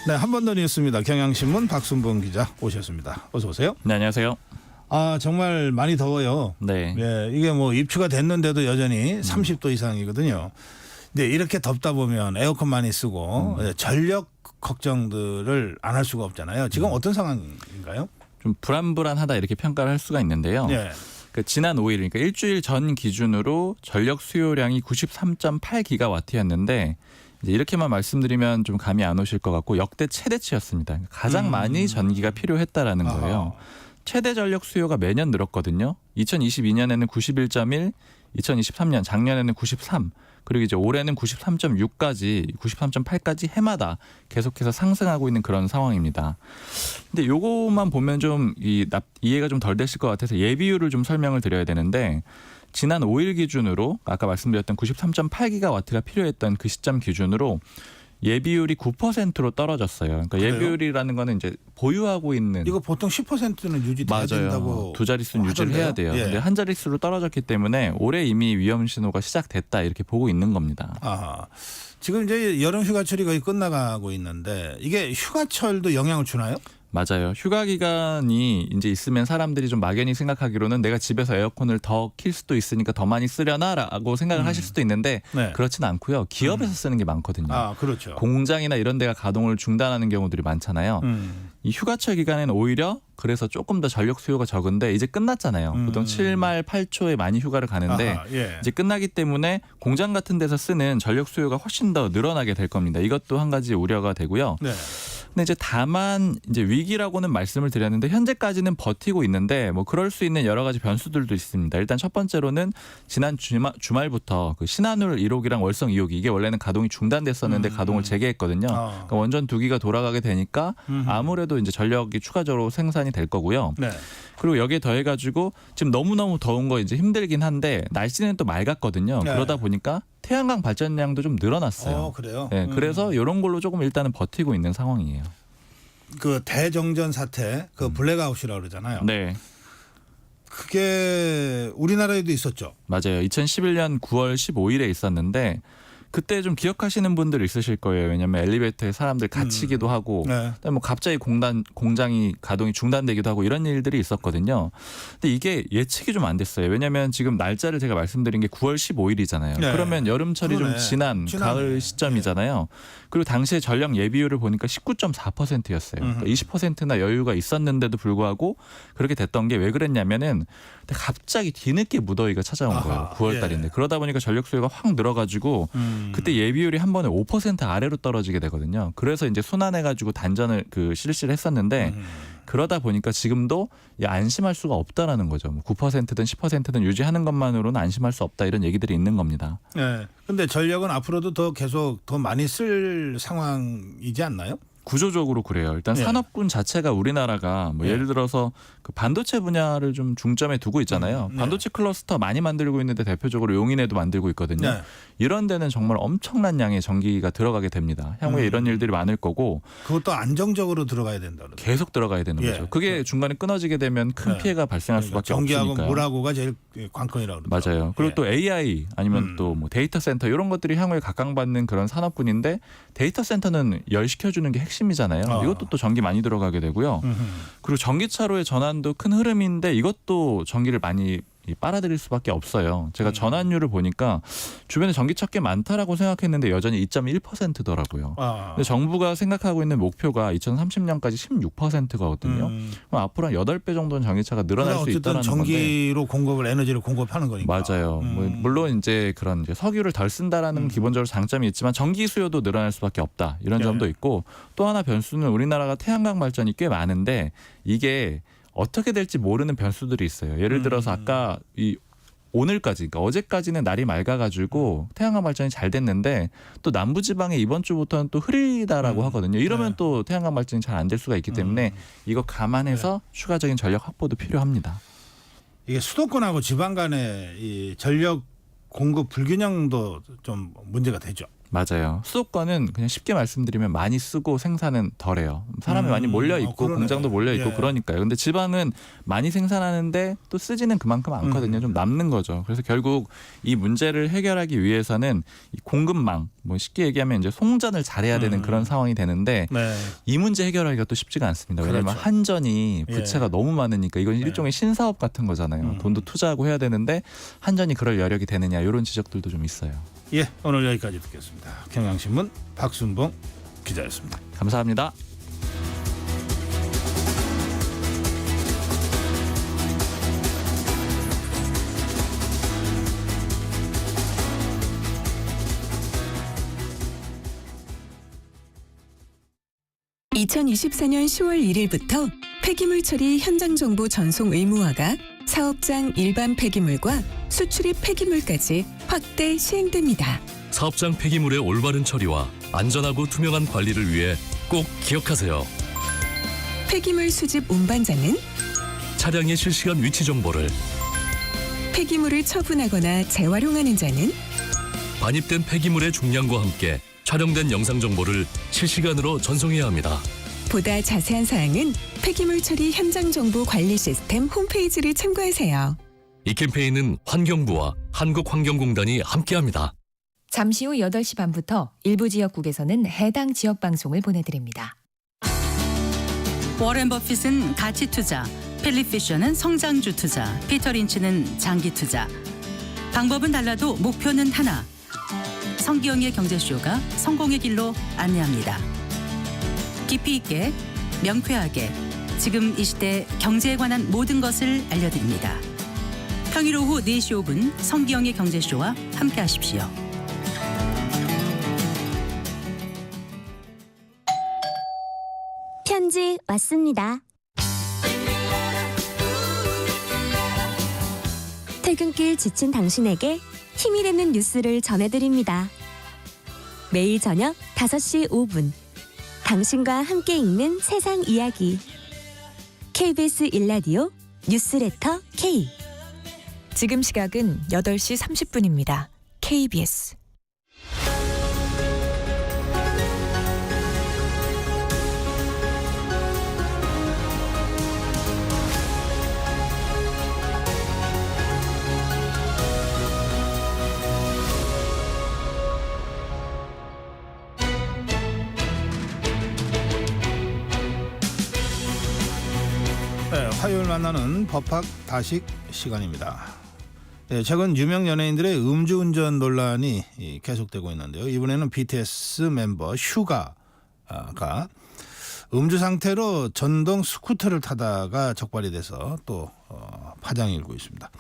네, 한 번 더 뉴스입니다. 경향신문 박순봉 기자 오셨습니다. 어서 오세요. 네, 안녕하세요. 정말 많이 더워요. 네. 예, 이게 뭐 입추가 됐는데도 여전히 30도 이상이거든요. 근데 이렇게 덥다 보면 에어컨 많이 쓰고 전력 걱정들을 안 할 수가 없잖아요. 지금 어떤 상황인가요? 좀 불안불안하다 이렇게 평가를 할 수가 있는데요. 예. 지난 5일, 그러니까 일주일 전 기준으로 전력 수요량이 93.8기가와트였는데 이제 이렇게만 말씀드리면 좀 감이 안 오실 것 같고 역대 최대치였습니다. 가장 많이 전기가 필요했다라는 거예요. 최대 전력 수요가 매년 늘었거든요. 2022년에는 91.1, 2023년 작년에는 93, 그리고 이제 올해는 93.6까지, 93.8까지 해마다 계속해서 상승하고 있는 그런 상황입니다. 근데 요것만 보면 좀 이해가 좀 덜 되실 것 같아서 예비율을 좀 설명을 드려야 되는데 지난 5일 기준으로 아까 말씀드렸던 93.8기가와트가 필요했던 그 시점 기준으로 예비율이 9%로 떨어졌어요. 그러니까 그래요? 예비율이라는 거는 이제 보유하고 있는 이거 보통 10%는 유지돼야 된다고. 맞아요. 두 자릿수는 유지를 해야 돼요. 예. 근데 한 자릿수로 떨어졌기 때문에 올해 이미 위험 신호가 시작됐다 이렇게 보고 있는 겁니다. 지금 이제 여름 휴가철이 거의 끝나가고 있는데 이게 휴가철도 영향을 주나요? 맞아요. 휴가 기간이 이제 있으면 사람들이 좀 막연히 생각하기로는 내가 집에서 에어컨을 더 킬 수도 있으니까 더 많이 쓰려나라고 생각을 하실 수도 있는데 네. 그렇지는 않고요. 기업에서 쓰는 게 많거든요. 그렇죠. 공장이나 이런 데가 가동을 중단하는 경우들이 많잖아요. 이 휴가철 기간에는 오히려 그래서 조금 더 전력 수요가 적은데 이제 끝났잖아요. 보통 7말 8초에 많이 휴가를 가는데 예. 이제 끝나기 때문에 공장 같은 데서 쓰는 전력 수요가 훨씬 더 늘어나게 될 겁니다. 이것도 한 가지 우려가 되고요. 네. 근데 이제 다만 이제 위기라고는 말씀을 드렸는데 현재까지는 버티고 있는데 뭐 그럴 수 있는 여러 가지 변수들도 있습니다. 일단 첫 번째로는 지난 주말부터 그 신한울 1호기랑 월성 2호기 이게 원래는 가동이 중단됐었는데 가동을 재개했거든요. 그러니까 원전 2기가 돌아가게 되니까 아무래도 이제 전력이 추가적으로 생산이 될 거고요. 네. 그리고 여기에 더해가지고 지금 너무너무 더운 거 이제 힘들긴 한데 날씨는 또 맑았거든요. 네. 그러다 보니까 태양광 발전량도 좀 늘어났어요. 그래요? 네, 그래서 이런 걸로 조금 일단은 버티고 있는 상황이에요. 그 대정전 사태, 그 블랙아웃이라고 그러잖아요. 네. 그게 우리나라에도 있었죠. 맞아요. 2011년 9월 15일에 있었는데 그때 좀 기억하시는 분들 있으실 거예요. 왜냐하면 엘리베이터에 사람들 갇히기도 하고 네. 그다음에 뭐 갑자기 공장이 가동이 중단되기도 하고 이런 일들이 있었거든요. 근데 이게 예측이 좀 안 됐어요. 왜냐하면 지금 날짜를 제가 말씀드린 게 9월 15일이잖아요. 네. 그러면 여름철이 그러네. 좀 지난 가을 시점이잖아요. 그리고 당시에 전력 예비율을 보니까 19.4%였어요. 그러니까 20%나 여유가 있었는데도 불구하고 그렇게 됐던 게 왜 그랬냐면은 갑자기 뒤늦게 무더위가 찾아온 거예요. 9월 달인데. 그러다 보니까 전력 수요가 확 늘어가지고 그때 예비율이 한 번에 5% 아래로 떨어지게 되거든요. 그래서 이제 순환해가지고 단전을 실시를 했었는데 그러다 보니까 지금도 안심할 수가 없다라는 거죠. 9%든 10%든 유지하는 것만으로는 안심할 수 없다 이런 얘기들이 있는 겁니다. 네. 근데 전력은 앞으로도 더 계속 더 많이 쓸 상황이지 않나요? 구조적으로 그래요. 일단 네. 산업군 자체가 우리나라가 뭐 네. 예를 들어서 그 반도체 분야를 좀 중점에 두고 있잖아요. 네. 반도체 클러스터 많이 만들고 있는데 대표적으로 용인에도 만들고 있거든요. 네. 이런 데는 정말 엄청난 양의 전기가 들어가게 됩니다. 향후에 이런 일들이 많을 거고 그것도 안정적으로 들어가야 된다. 그러더라고요. 계속 들어가야 되는 예. 거죠. 그게 중간에 끊어지게 되면 큰 네. 피해가 발생할 수밖에 전기하고 없으니까요. 물하고가 제일 관건이라고 그러더라고요. 맞아요. 그리고 예. 또 AI 아니면 또 뭐 데이터 센터 이런 것들이 향후에 각광받는 그런 산업군인데 데이터 센터는 열시켜주는 게 핵심이잖아요. 이것도 또 전기 많이 들어가게 되고요. 그리고 전기차로의 전환도 큰 흐름인데 이것도 전기를 많이 빨아들일 수밖에 없어요. 제가 전환율을 보니까 주변에 전기차 꽤 많다라고 생각했는데 여전히 2.1%더라고요. 근데 정부가 생각하고 있는 목표가 2030년까지 16%거든요. 그럼 앞으로 한 8배 정도는 전기차가 늘어날 수 어쨌든 있다는 건데. 전기로 에너지를 공급하는 거니까. 맞아요. 뭐 물론 이제 그런 이제 석유를 덜 쓴다라는 기본적으로 장점이 있지만 전기 수요도 늘어날 수밖에 없다. 이런 네. 점도 있고 또 하나 변수는 우리나라가 태양광 발전이 꽤 많은데 이게 어떻게 될지 모르는 변수들이 있어요. 예를 들어서 아까 오늘까지, 그러니까 어제까지는 날이 맑아가지고 태양광 발전이 잘 됐는데 또 남부지방에 이번 주부터는 또 흐리다라고 하거든요. 이러면 네. 또 태양광 발전이 잘 안 될 수가 있기 때문에 이거 감안해서 추가적인 전력 확보도 필요합니다. 이게 수도권하고 지방 간의 이 전력 공급 불균형도 좀 문제가 되죠. 맞아요. 수도권은 그냥 쉽게 말씀드리면 많이 쓰고 생산은 덜해요. 사람이 많이 몰려 있고 그러네. 공장도 몰려 있고 예. 그러니까요. 근데 지방은 많이 생산하는데 또 쓰지는 그만큼 않거든요. 좀 남는 거죠. 그래서 결국 이 문제를 해결하기 위해서는 이 공급망, 뭐 쉽게 얘기하면 이제 송전을 잘해야 되는 그런 상황이 되는데 네. 이 문제 해결하기가 또 쉽지가 않습니다. 왜냐하면 그렇죠. 한전이 부채가 예. 너무 많으니까 이건 일종의 신사업 같은 거잖아요. 돈도 투자하고 해야 되는데 한전이 그럴 여력이 되느냐 이런 지적들도 좀 있어요. 예, 오늘 여기까지 듣겠습니다. 경향신문 박순봉 기자였습니다. 감사합니다. (2024년 10월 1일부터) 폐기물 처리 현장 정보 전송 의무화가 사업장 일반 폐기물과 수출입 폐기물까지 확대 시행됩니다. 사업장 폐기물의 올바른 처리와 안전하고 투명한 관리를 위해 꼭 기억하세요. 폐기물 수집 운반자는 차량의 실시간 위치 정보를, 폐기물을 처분하거나 재활용하는 자는 반입된 폐기물의 중량과 함께 촬영된 영상 정보를 실시간으로 전송해야 합니다. 보다 자세한 사항은 폐기물 처리 현장 정보 관리 시스템 홈페이지를 참고하세요. 이 캠페인은 환경부와 한국환경공단이 함께합니다. 잠시 후 8시 반부터 일부 지역국에서는 해당 지역 방송을 보내드립니다. 워렌 버핏은 가치 투자, 필립 피셔는 성장주 투자, 피터 린치는 장기 투자. 방법은 달라도 목표는 하나. 성기영의 경제쇼가 성공의 길로 안내합니다. 깊이 있게, 명쾌하게, 지금 이 시대 경제에 관한 모든 것을 알려드립니다. 평일 오후 4시 5분 성기영의 경제쇼와 함께하십시오. 편지 왔습니다. 퇴근길 지친 당신에게 힘이 되는 뉴스를 전해드립니다. 매일 저녁 5시 5분 당신과 함께 읽는 세상 이야기 KBS 1라디오 뉴스레터 K. 지금 시각은 8시 30분입니다. KBS 화요일 만나는 법학 다식 시간입니다. 네, 최근 유명 연예인들의 음주운전 논란이 계속되고 있는데요. 이번에는 BTS 멤버 슈가가 음주 상태로 전동 스쿠터를 타다가 적발이 돼서 또 파장이 일고 있습니다.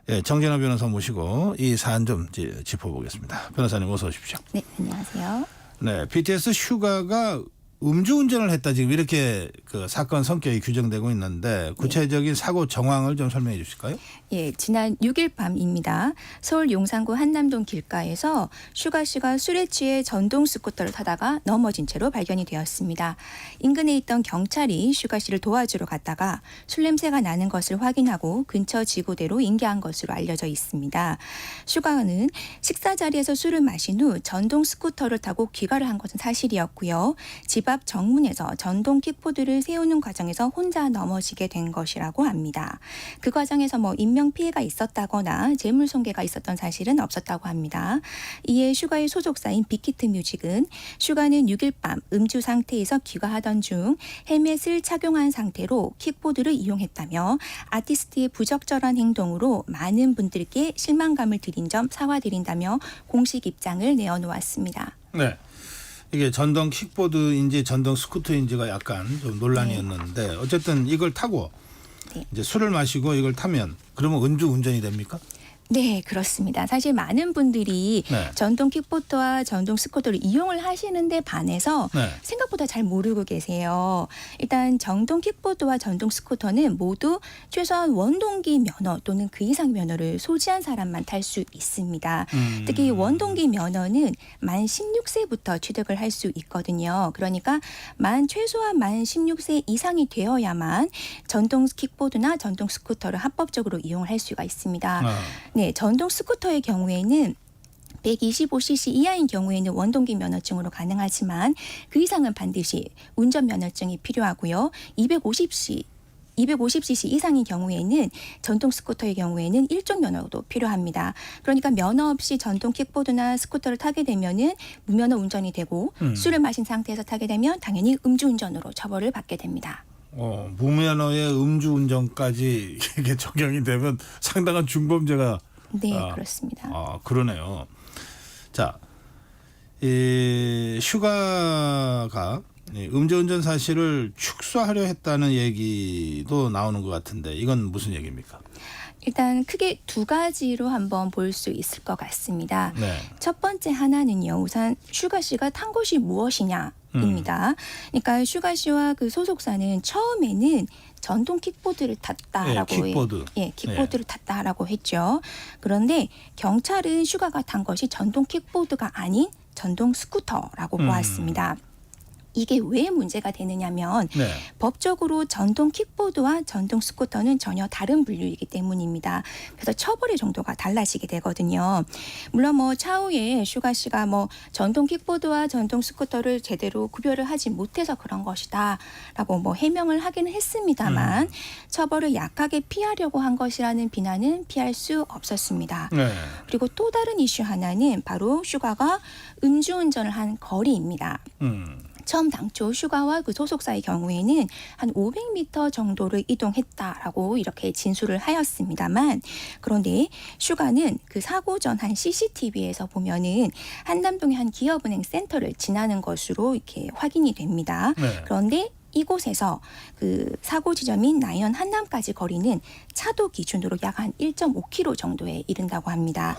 네, 정진아 변호사 모시고 이 사안 좀 짚어보겠습니다. 변호사님 어서 오십시오. 네, 안녕하세요. 네, BTS 슈가가 음주운전을 했다 지금 이렇게 그 사건 성격이 규정되고 있는데 구체적인 사고 정황을 좀 설명해 주실까요? 예, 지난 6일 밤입니다. 서울 용산구 한남동 길가에서 슈가 씨가 술에 취해 전동 스쿠터를 타다가 넘어진 채로 발견이 되었습니다. 인근에 있던 경찰이 슈가 씨를 도와주러 갔다가 술 냄새가 나는 것을 확인하고 근처 지구대로 인계한 것으로 알려져 있습니다. 슈가는 식사 자리에서 술을 마신 후 전동 스쿠터를 타고 귀가를 한 것은 사실이었고요. 집 앞 정문에서 전동 킥보드를 세우는 과정에서 혼자 넘어지게 된 것이라고 합니다. 그 과정에서 인명 피해가 있었다거나 재물 손괴가 있었던 사실은 없었다고 합니다. 이에 슈가의 소속사인 빅히트 뮤직은 슈가는 6일 밤 음주 상태에서 귀가하던 중 헬멧을 착용한 상태로 킥보드를 이용했다며 아티스트의 부적절한 행동으로 많은 분들께 실망감을 드린 점 사과드린다며 공식 입장을 내어놓았습니다. 네. 이게 전동 킥보드인지 전동 스쿠터인지가 약간 좀 논란이었는데 어쨌든 이걸 타고 이제 술을 마시고 이걸 타면 그러면 음주운전이 됩니까? 네, 그렇습니다. 사실 많은 분들이 전동 킥보드와 전동 스쿠터를 이용을 하시는데 반해서 생각보다 잘 모르고 계세요. 일단 전동 킥보드와 전동 스쿠터는 모두 최소한 원동기 면허 또는 그 이상 면허를 소지한 사람만 탈 수 있습니다. 특히 원동기 면허는 만 16세부터 취득을 할 수 있거든요. 그러니까 최소한 만 16세 이상이 되어야만 전동 킥보드나 전동 스쿠터를 합법적으로 이용을 할 수가 있습니다. 네, 전동 스쿠터의 경우에는 125cc 이하인 경우에는 원동기 면허증으로 가능하지만 그 이상은 반드시 운전면허증이 필요하고요. 250cc 이상인 경우에는 전동 스쿠터의 경우에는 일종 면허도 필요합니다. 그러니까 면허 없이 전동 킥보드나 스쿠터를 타게 되면은 무면허 운전이 되고 술을 마신 상태에서 타게 되면 당연히 음주운전으로 처벌을 받게 됩니다. 무면허의 음주운전까지 이게 적용이 되면 상당한 중범죄가 네, 그렇습니다. 그러네요. 자, 이 슈가가 음주운전 사실을 축소하려 했다는 얘기도 나오는 것 같은데 이건 무슨 얘기입니까? 일단 크게 두 가지로 한번 볼 수 있을 것 같습니다. 네. 첫 번째 하나는요. 우선 슈가 씨가 탄 것이 무엇이냐. 입니다. 그러니까 슈가 씨와 그 소속사는 처음에는 전동 킥보드를 탔다라고 킥보드를 탔다라고 했죠. 그런데 경찰은 슈가가 탄 것이 전동 킥보드가 아닌 전동 스쿠터라고 보았습니다. 이게 왜 문제가 되느냐면 법적으로 전동 킥보드와 전동 스쿠터는 전혀 다른 분류이기 때문입니다. 그래서 처벌의 정도가 달라지게 되거든요. 물론 차후에 슈가 씨가 전동 킥보드와 전동 스쿠터를 제대로 구별을 하지 못해서 그런 것이다라고 해명을 하기는 했습니다만 처벌을 약하게 피하려고 한 것이라는 비난은 피할 수 없었습니다. 그리고 또 다른 이슈 하나는 바로 슈가가 음주운전을 한 거리입니다. 처음 당초 슈가와 그 소속사의 경우에는 한 500m 정도를 이동했다라고 이렇게 진술을 하였습니다만 그런데 슈가는 그 사고 전 한 CCTV에서 보면은 한남동의 한 기업은행 센터를 지나는 것으로 이렇게 확인이 됩니다. 그런데 이곳에서 그 사고 지점인 나이언 한남까지 거리는 차도 기준으로 약 한 1.5km 정도에 이른다고 합니다.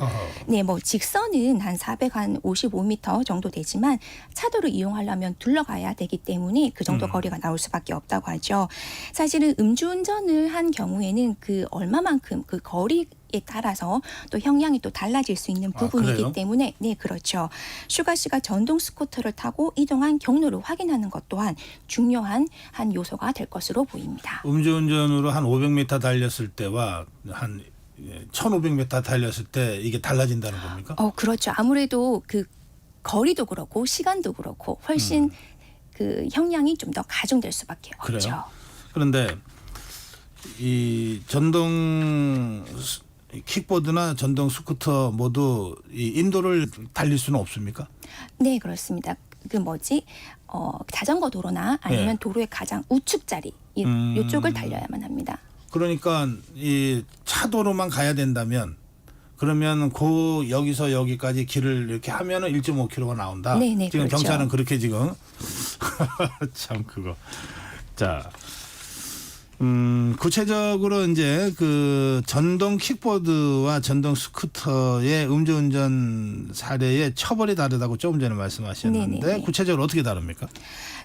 네, 직선은 한 455m 정도 되지만 차도를 이용하려면 둘러가야 되기 때문에 그 정도 거리가 나올 수밖에 없다고 하죠. 사실은 음주운전을 한 경우에는 그 얼마만큼 그 거리 에 따라서 또 형량이 또 달라질 수 있는 부분이기 때문에 네, 그렇죠. 슈가 씨가 전동 스쿠터를 타고 이동한 경로를 확인하는 것 또한 중요한 한 요소가 될 것으로 보입니다. 음주운전으로 한 500m 달렸을 때와 한 1,500m 달렸을 때 이게 달라진다는 겁니까? 그렇죠. 아무래도 그 거리도 그렇고 시간도 그렇고 훨씬 그 형량이 좀 더 가중될 수밖에 없죠. 그래요? 그런데 이 전동 킥보드나 전동 스쿠터 모두 이 인도를 달릴 수는 없습니까? 네, 그렇습니다. 자전거 도로나 아니면 도로의 가장 우측 자리 이쪽을 달려야만 합니다. 그러니까 이 차도로만 가야 된다면 그러면 여기서 여기까지 길을 이렇게 하면은 1.5km가 나온다. 네네, 지금 그렇죠. 경찰은 그렇게 지금 참 그거. 자, 구체적으로 이제 그 전동 킥보드와 전동 스쿠터의 음주운전 사례의 처벌이 다르다고 조금 전에 말씀하셨는데 네네네. 구체적으로 어떻게 다릅니까?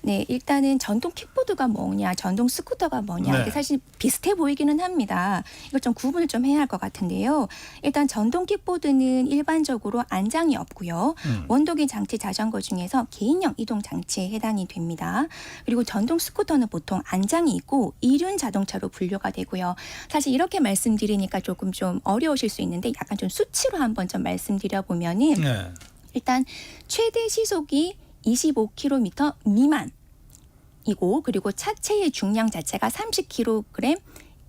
네, 일단은 전동 킥보드가 뭐냐, 전동 스쿠터가 뭐냐, 네. 이게 사실 비슷해 보이기는 합니다. 이걸 좀 구분을 좀 해야 할 것 같은데요. 일단 전동 킥보드는 일반적으로 안장이 없고요. 원동기 장치 자전거 중에서 개인형 이동 장치에 해당이 됩니다. 그리고 전동 스쿠터는 보통 안장이 있고 이륜 자동차로 분류가 되고요. 사실 이렇게 말씀드리니까 조금 좀 어려우실 수 있는데 약간 좀 수치로 한번 좀 말씀드려 보면은 네. 일단 최대 시속이 25km 미만이고 그리고 차체의 중량 자체가 30kg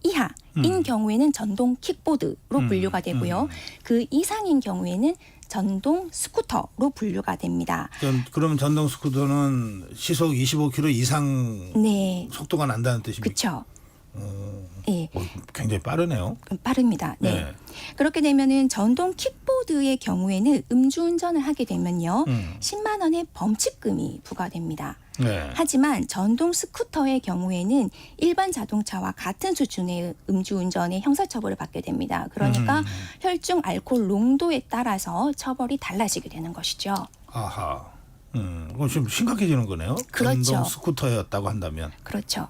이하인 경우에는 전동 킥보드로 분류가 되고요. 그 이상인 경우에는 전동 스쿠터로 분류가 됩니다. 그러면 전동 스쿠터는 시속 25km 이상 네. 속도가 난다는 뜻입니까? 그렇죠. 예. 굉장히 빠르네요. 빠릅니다. 네. 그렇게 되면은 전동 킥보드의 경우에는 음주운전을 하게 되면요. 10만 원의 범칙금이 부과됩니다. 네. 하지만 전동 스쿠터의 경우에는 일반 자동차와 같은 수준의 음주운전의 형사처벌을 받게 됩니다. 그러니까 혈중 알코올 농도에 따라서 처벌이 달라지게 되는 것이죠. 아하. 그럼 좀 심각해지는 거네요. 그렇죠. 전동 스쿠터였다고 한다면. 그렇죠.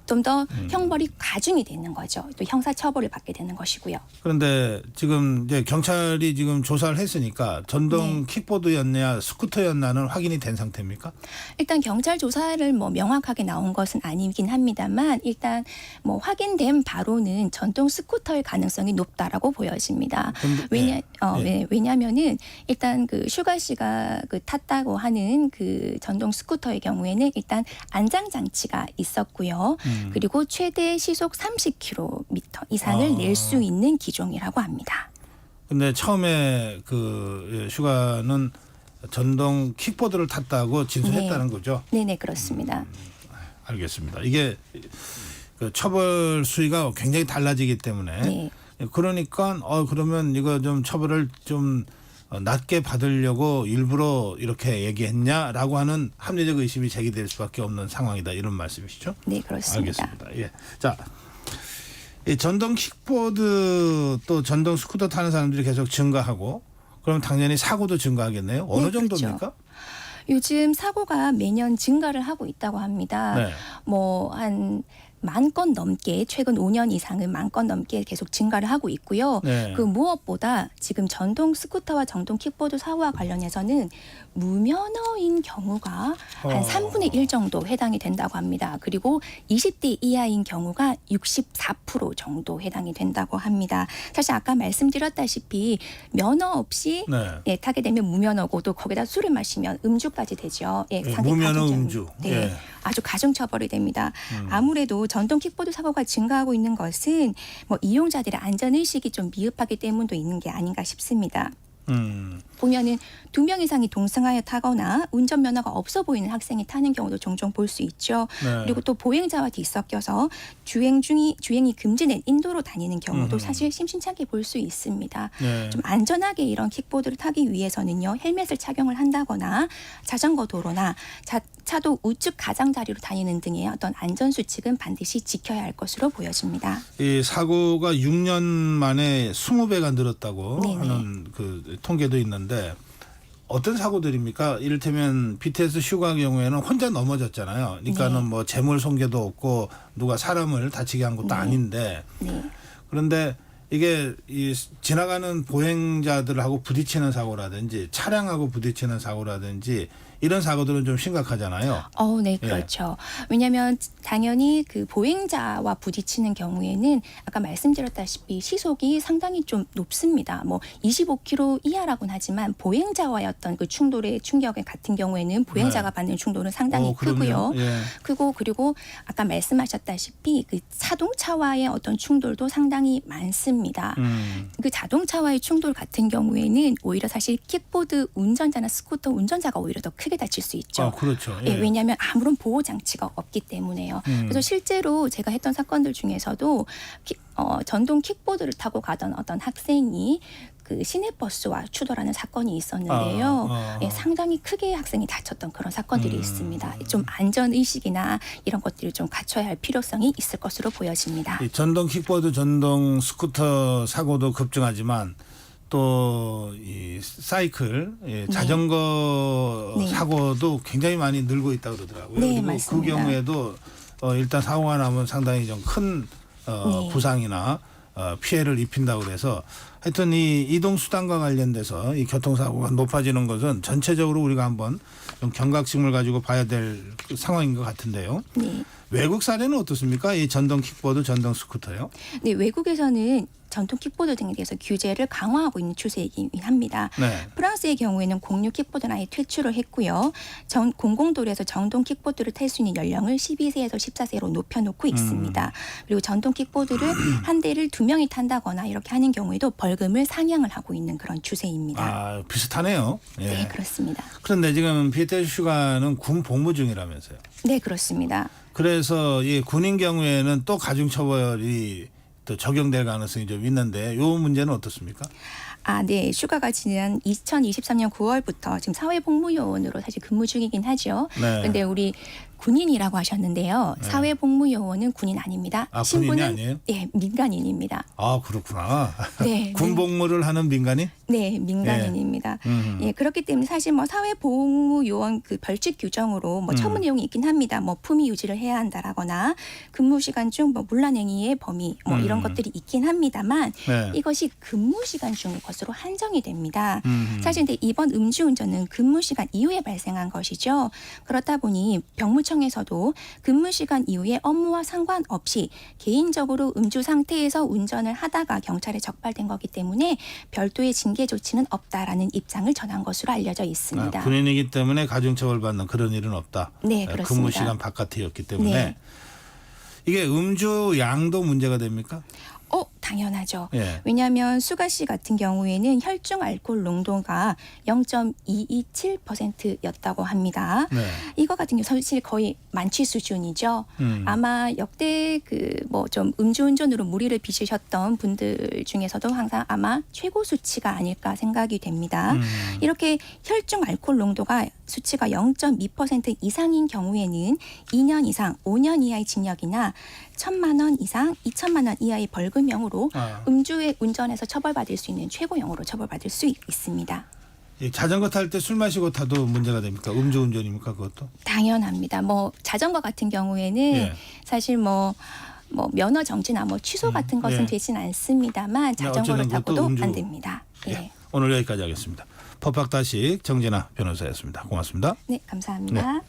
좀 더 형벌이 가중이 되는 거죠. 또 형사처벌을 받게 되는 것이고요. 그런데 지금 이제 경찰이 지금 조사를 했으니까 전동 킥보드였냐 스쿠터였냐는 확인이 된 상태입니까? 일단 경찰 조사를 뭐 명확하게 나온 것은 아니긴 합니다만 일단 뭐 확인된 바로는 전동 스쿠터의 가능성이 높다라고 보여집니다. 왜냐하면은 일단 그 슈가 씨가 그 탔다고 하는 그 전동 스쿠터의 경우에는 일단 안장 장치가 있었고요. 그리고 최대 시속 30km 이상을 낼 수 있는 기종이라고 합니다. 근데 처음에 그 슈가는 전동 킥보드를 탔다고 진술했다는 거죠? 네네, 그렇습니다. 알겠습니다. 이게 그 처벌 수위가 굉장히 달라지기 때문에 그러니까 그러면 이거 좀 처벌을 좀 낮게 받으려고 일부러 이렇게 얘기했냐라고 하는 합리적 의심이 제기될 수밖에 없는 상황이다, 이런 말씀이시죠? 네, 그렇습니다. 알겠습니다. 예. 자, 이 전동 킥보드 또 전동 스쿠터 타는 사람들이 계속 증가하고 그럼 당연히 사고도 증가하겠네요. 어느 정도입니까? 그렇죠. 요즘 사고가 매년 증가를 하고 있다고 합니다. 뭐 한 10,000건 넘게 최근 5년 이상은 10,000건 넘게 계속 증가를 하고 있고요. 그 무엇보다 지금 전동 스쿠터와 전동 킥보드 사고와 관련해서는 무면허인 경우가 한 3분의 1 정도 해당이 된다고 합니다. 그리고 20대 이하인 경우가 64% 정도 해당이 된다고 합니다. 사실 아까 말씀드렸다시피 면허 없이 타게 되면 무면허고 또 거기다 술을 마시면 음주까지 되죠. 무면허 음주. 아주 가중처벌이 됩니다. 아무래도 전동 킥보드 사고가 증가하고 있는 것은 뭐 이용자들의 안전의식이 좀 미흡하기 때문도 있는 게 아닌가 싶습니다. 보면은 2명 이상이 동승하여 타거나 운전면허가 없어 보이는 학생이 타는 경우도 종종 볼 수 있죠. 그리고 또 보행자와 뒤섞여서 주행이 금지된 인도로 다니는 경우도 사실 심심찮게 볼 수 있습니다. 좀 안전하게 이런 킥보드를 타기 위해서는요, 헬멧을 착용을 한다거나 자전거 도로나 차도 우측 가장자리로 다니는 등의 어떤 안전 수칙은 반드시 지켜야 할 것으로 보여집니다. 이 사고가 6년 만에 20배가 늘었다고 하는 그 통계도 있는데 어떤 사고들입니까? 이를테면 BTS 슈가 경우에는 혼자 넘어졌잖아요. 그러니까는 뭐 재물 손괴도 없고 누가 사람을 다치게 한 것도 아닌데 그런데 이게 이 지나가는 보행자들하고 부딪히는 사고라든지 차량하고 부딪히는 사고라든지 이런 사고들은 좀 심각하잖아요. 네, 그렇죠. 왜냐하면 당연히 그 보행자와 부딪히는 경우에는 아까 말씀드렸다시피 시속이 상당히 좀 높습니다. 뭐 25km 이하라고는 하지만 보행자와의 어떤 그 충돌의 충격에 같은 경우에는 보행자가 받는 충돌은 상당히 크고요. 크고 그리고 아까 말씀하셨다시피 그 자동차와의 어떤 충돌도 상당히 많습니다. 있습니다. 그 자동차와의 충돌 같은 경우에는 오히려 사실 킥보드 운전자나 스쿠터 운전자가 오히려 더 크게 다칠 수 있죠. 그렇죠. 예, 왜냐하면 아무런 보호 장치가 없기 때문에요. 그래서 실제로 제가 했던 사건들 중에서도 전동 킥보드를 타고 가던 어떤 학생이 그 시내버스와 추돌하는 사건이 있었는데요. 예, 상당히 크게 학생이 다쳤던 그런 사건들이 있습니다. 좀 안전의식이나 이런 것들을 좀 갖춰야 할 필요성이 있을 것으로 보여집니다. 이 전동 킥보드, 전동 스쿠터 사고도 급증하지만 또 이 사이클, 자전거 사고도 굉장히 많이 늘고 있다고 그러더라고요. 네, 그리고 맞습니다. 그 경우에도 일단 사고가 나면 상당히 좀 큰 부상이나 피해를 입힌다고 그래서 하여튼 이 이동수단과 관련돼서 이 교통사고가 높아지는 것은 전체적으로 우리가 한번 좀 경각심을 가지고 봐야 될 상황인 것 같은데요. 네. 외국 사례는 어떻습니까? 이 전동 킥보드, 전동 스쿠터요? 네, 외국에서는 전통 킥보드 등에 대해서 규제를 강화하고 있는 추세이긴 합니다. 네. 프랑스의 경우에는 공유 킥보드는 아예 퇴출을 했고요. 공공도로에서 전동 킥보드를 탈 수 있는 연령을 12세에서 14세로 높여놓고 있습니다. 그리고 전동 킥보드를 한 대를 2명이 탄다거나 이렇게 하는 경우에도 벌금을 상향을 하고 있는 그런 추세입니다. 비슷하네요. 예. 네, 그렇습니다. 그런데 지금 비태주 슈가는 군 복무 중이라면서요? 네, 그렇습니다. 그래서 이 군인 경우에는 또 가중처벌이 또 적용될 가능성이 좀 있는데 이 문제는 어떻습니까? 네. 슈가가 지난 2023년 9월부터 지금 사회복무요원으로 사실 근무 중이긴 하죠. 그런데 우리 군인이라고 하셨는데요. 네. 사회복무요원은 군인 아닙니다. 군인이 아니에요? 네, 민간인입니다. 그렇구나. 네. 군복무를 하는 민간인? 네, 민간인입니다. 예, 그렇기 때문에 사실 뭐 사회보호요원 그 벌칙 규정으로 처분 내용이 있긴 합니다. 뭐 품위 유지를 해야 한다라거나 근무 시간 중 뭐 문란행위의 범위 이런 것들이 있긴 합니다만 이것이 근무 시간 중 것으로 한정이 됩니다. 사실 근데 이번 음주운전은 근무 시간 이후에 발생한 것이죠. 그렇다 보니 병무청에서도 근무 시간 이후에 업무와 상관없이 개인적으로 음주 상태에서 운전을 하다가 경찰에 적발된 거기 때문에 별도의 징계 조치는 없다라는 입장을 전한 것으로 알려져 있습니다. 군인이기 때문에 가중처벌 받는 그런 일은 없다. 네, 그렇습니다. 근무 시간 바깥이었기 때문에. 네. 이게 음주 양도 문제가 됩니까? 당연하죠. 예. 왜냐하면 수가 씨 같은 경우에는 혈중 알코올 농도가 0.227%였다고 합니다. 네. 이거 같은 경우 사실 거의 만취 수준이죠. 아마 역대 좀 음주운전으로 무리를 빚으셨던 분들 중에서도 항상 아마 최고 수치가 아닐까 생각이 됩니다. 이렇게 혈중 알코올 농도가 수치가 0.2% 이상인 경우에는 2년 이상 5년 이하의 징역이나 1,000만 원 이상 2천만 원 이하의 벌금형으로 음주의 운전에서 처벌받을 수 있는 최고형으로 처벌받을 수 있습니다. 자전거 탈 때 술 마시고 타도 문제가 됩니까? 음주운전입니까 그것도? 당연합니다. 자전거 같은 경우에는 사실 면허 정지나 취소 같은 것은 되진 않습니다만 자전거를 타고도 안 됩니다. 예. 오늘 여기까지 하겠습니다. 법학다식 정진아 변호사였습니다. 고맙습니다. 네, 감사합니다. 네.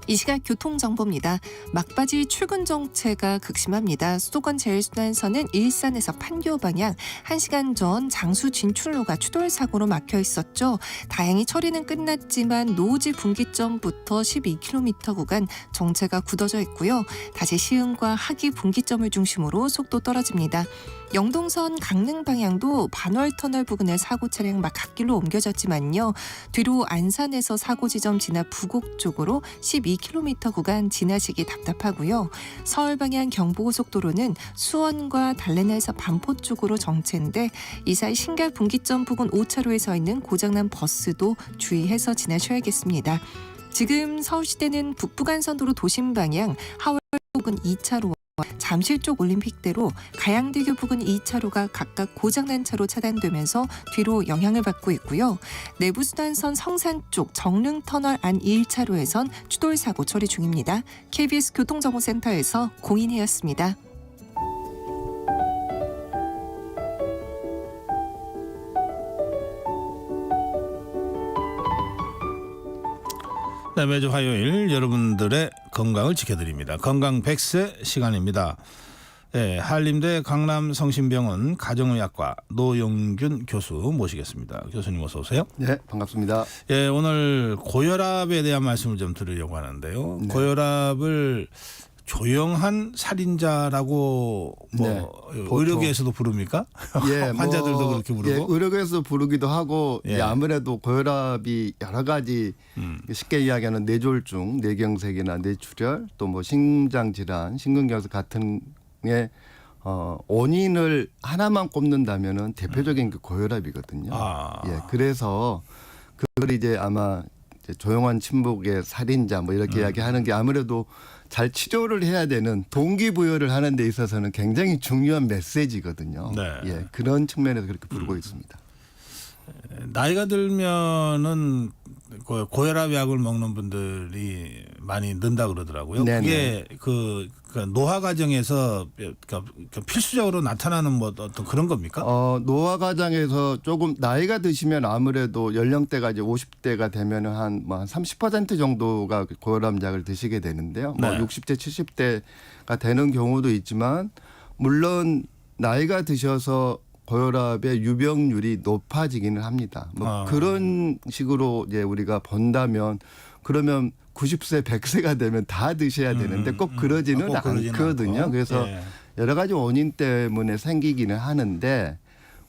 이 시각 교통정보입니다. 막바지 출근 정체가 극심합니다. 수도권 제일순환선은 일산에서 판교 방향 1시간 전 장수 진출로가 추돌 사고로 막혀 있었죠. 다행히 처리는 끝났지만 노지 분기점부터 12km 구간 정체가 굳어져 있고요. 다시 시흥과 하기 분기점을 중심으로 속도 떨어집니다. 영동선 강릉 방향도 반월터널 부근에 사고 차량 막 갓길로 옮겨졌지만요. 뒤로 안산에서 사고 지점 지나 부곡 쪽으로 12km 구간 지나시기 답답하고요. 서울 방향 경부고속도로는 수원과 달래내에서 반포 쪽으로 정체인데 이 사이 신갈 분기점 부근 5차로에 서 있는 고장난 버스도 주의해서 지나셔야겠습니다. 지금 서울시대는 북부간선도로 도심 방향 하월 부근 2차로 잠실 쪽 올림픽대로 가양대교 부근 2차로가 각각 고장난 차로 차단되면서 뒤로 영향을 받고 있고요. 내부수단선 성산 쪽 정릉터널 안 1차로에선 추돌 사고 처리 중입니다. KBS 교통정보센터에서 공인혜였습니다. 네, 매주 화요일 여러분들의 건강을 지켜드립니다. 건강 100세 시간입니다. 네, 한림대 강남성심병원 가정의학과 노영균 교수 모시겠습니다. 교수님 어서 오세요. 네, 반갑습니다. 예, 오늘 고혈압에 대한 말씀을 좀 드리려고 하는데요. 네. 고혈압을 조용한 살인자라고 뭐 네, 의료계에서도 부릅니까? 예, 환자들도 뭐, 그렇게 부르고. 예, 의료계에서 부르기도 하고 예. 예, 아무래도 고혈압이 여러 가지 쉽게 이야기하는 뇌졸중, 뇌경색이나 뇌출혈 또 뭐 심장 질환, 심근경색 같은 게 원인을 하나만 꼽는다면은 대표적인 게 고혈압이거든요. 예, 그래서 그걸 이제 아마 이제 조용한 침묵의 살인자 뭐 이렇게 이야기하는 게 아무래도 잘 치료를 해야 되는 동기부여를 하는 데 있어서는 굉장히 중요한 메시지거든요. 네. 예, 그런 측면에서 그렇게 부르고 있습니다. 나이가 들면은 고혈압 약을 먹는 분들이 많이 는다 그러더라고요. 네네. 그게 그 노화 과정에서 필수적으로 나타나는 뭐 어떤 그런 겁니까? 노화 과정에서 조금 나이가 드시면 아무래도 연령대가 이제 50대가 되면은 한 30% 정도가 고혈압 약을 드시게 되는데요. 뭐 네. 60대, 70대가 되는 경우도 있지만 물론 나이가 드셔서 고혈압의 유병률이 높아지기는 합니다. 뭐 그런 식으로 이제 우리가 본다면 그러면 90세, 100세가 되면 다 드셔야 되는데 꼭 그러지는 않거든요. 않고. 그래서 예. 여러 가지 원인 때문에 생기기는 하는데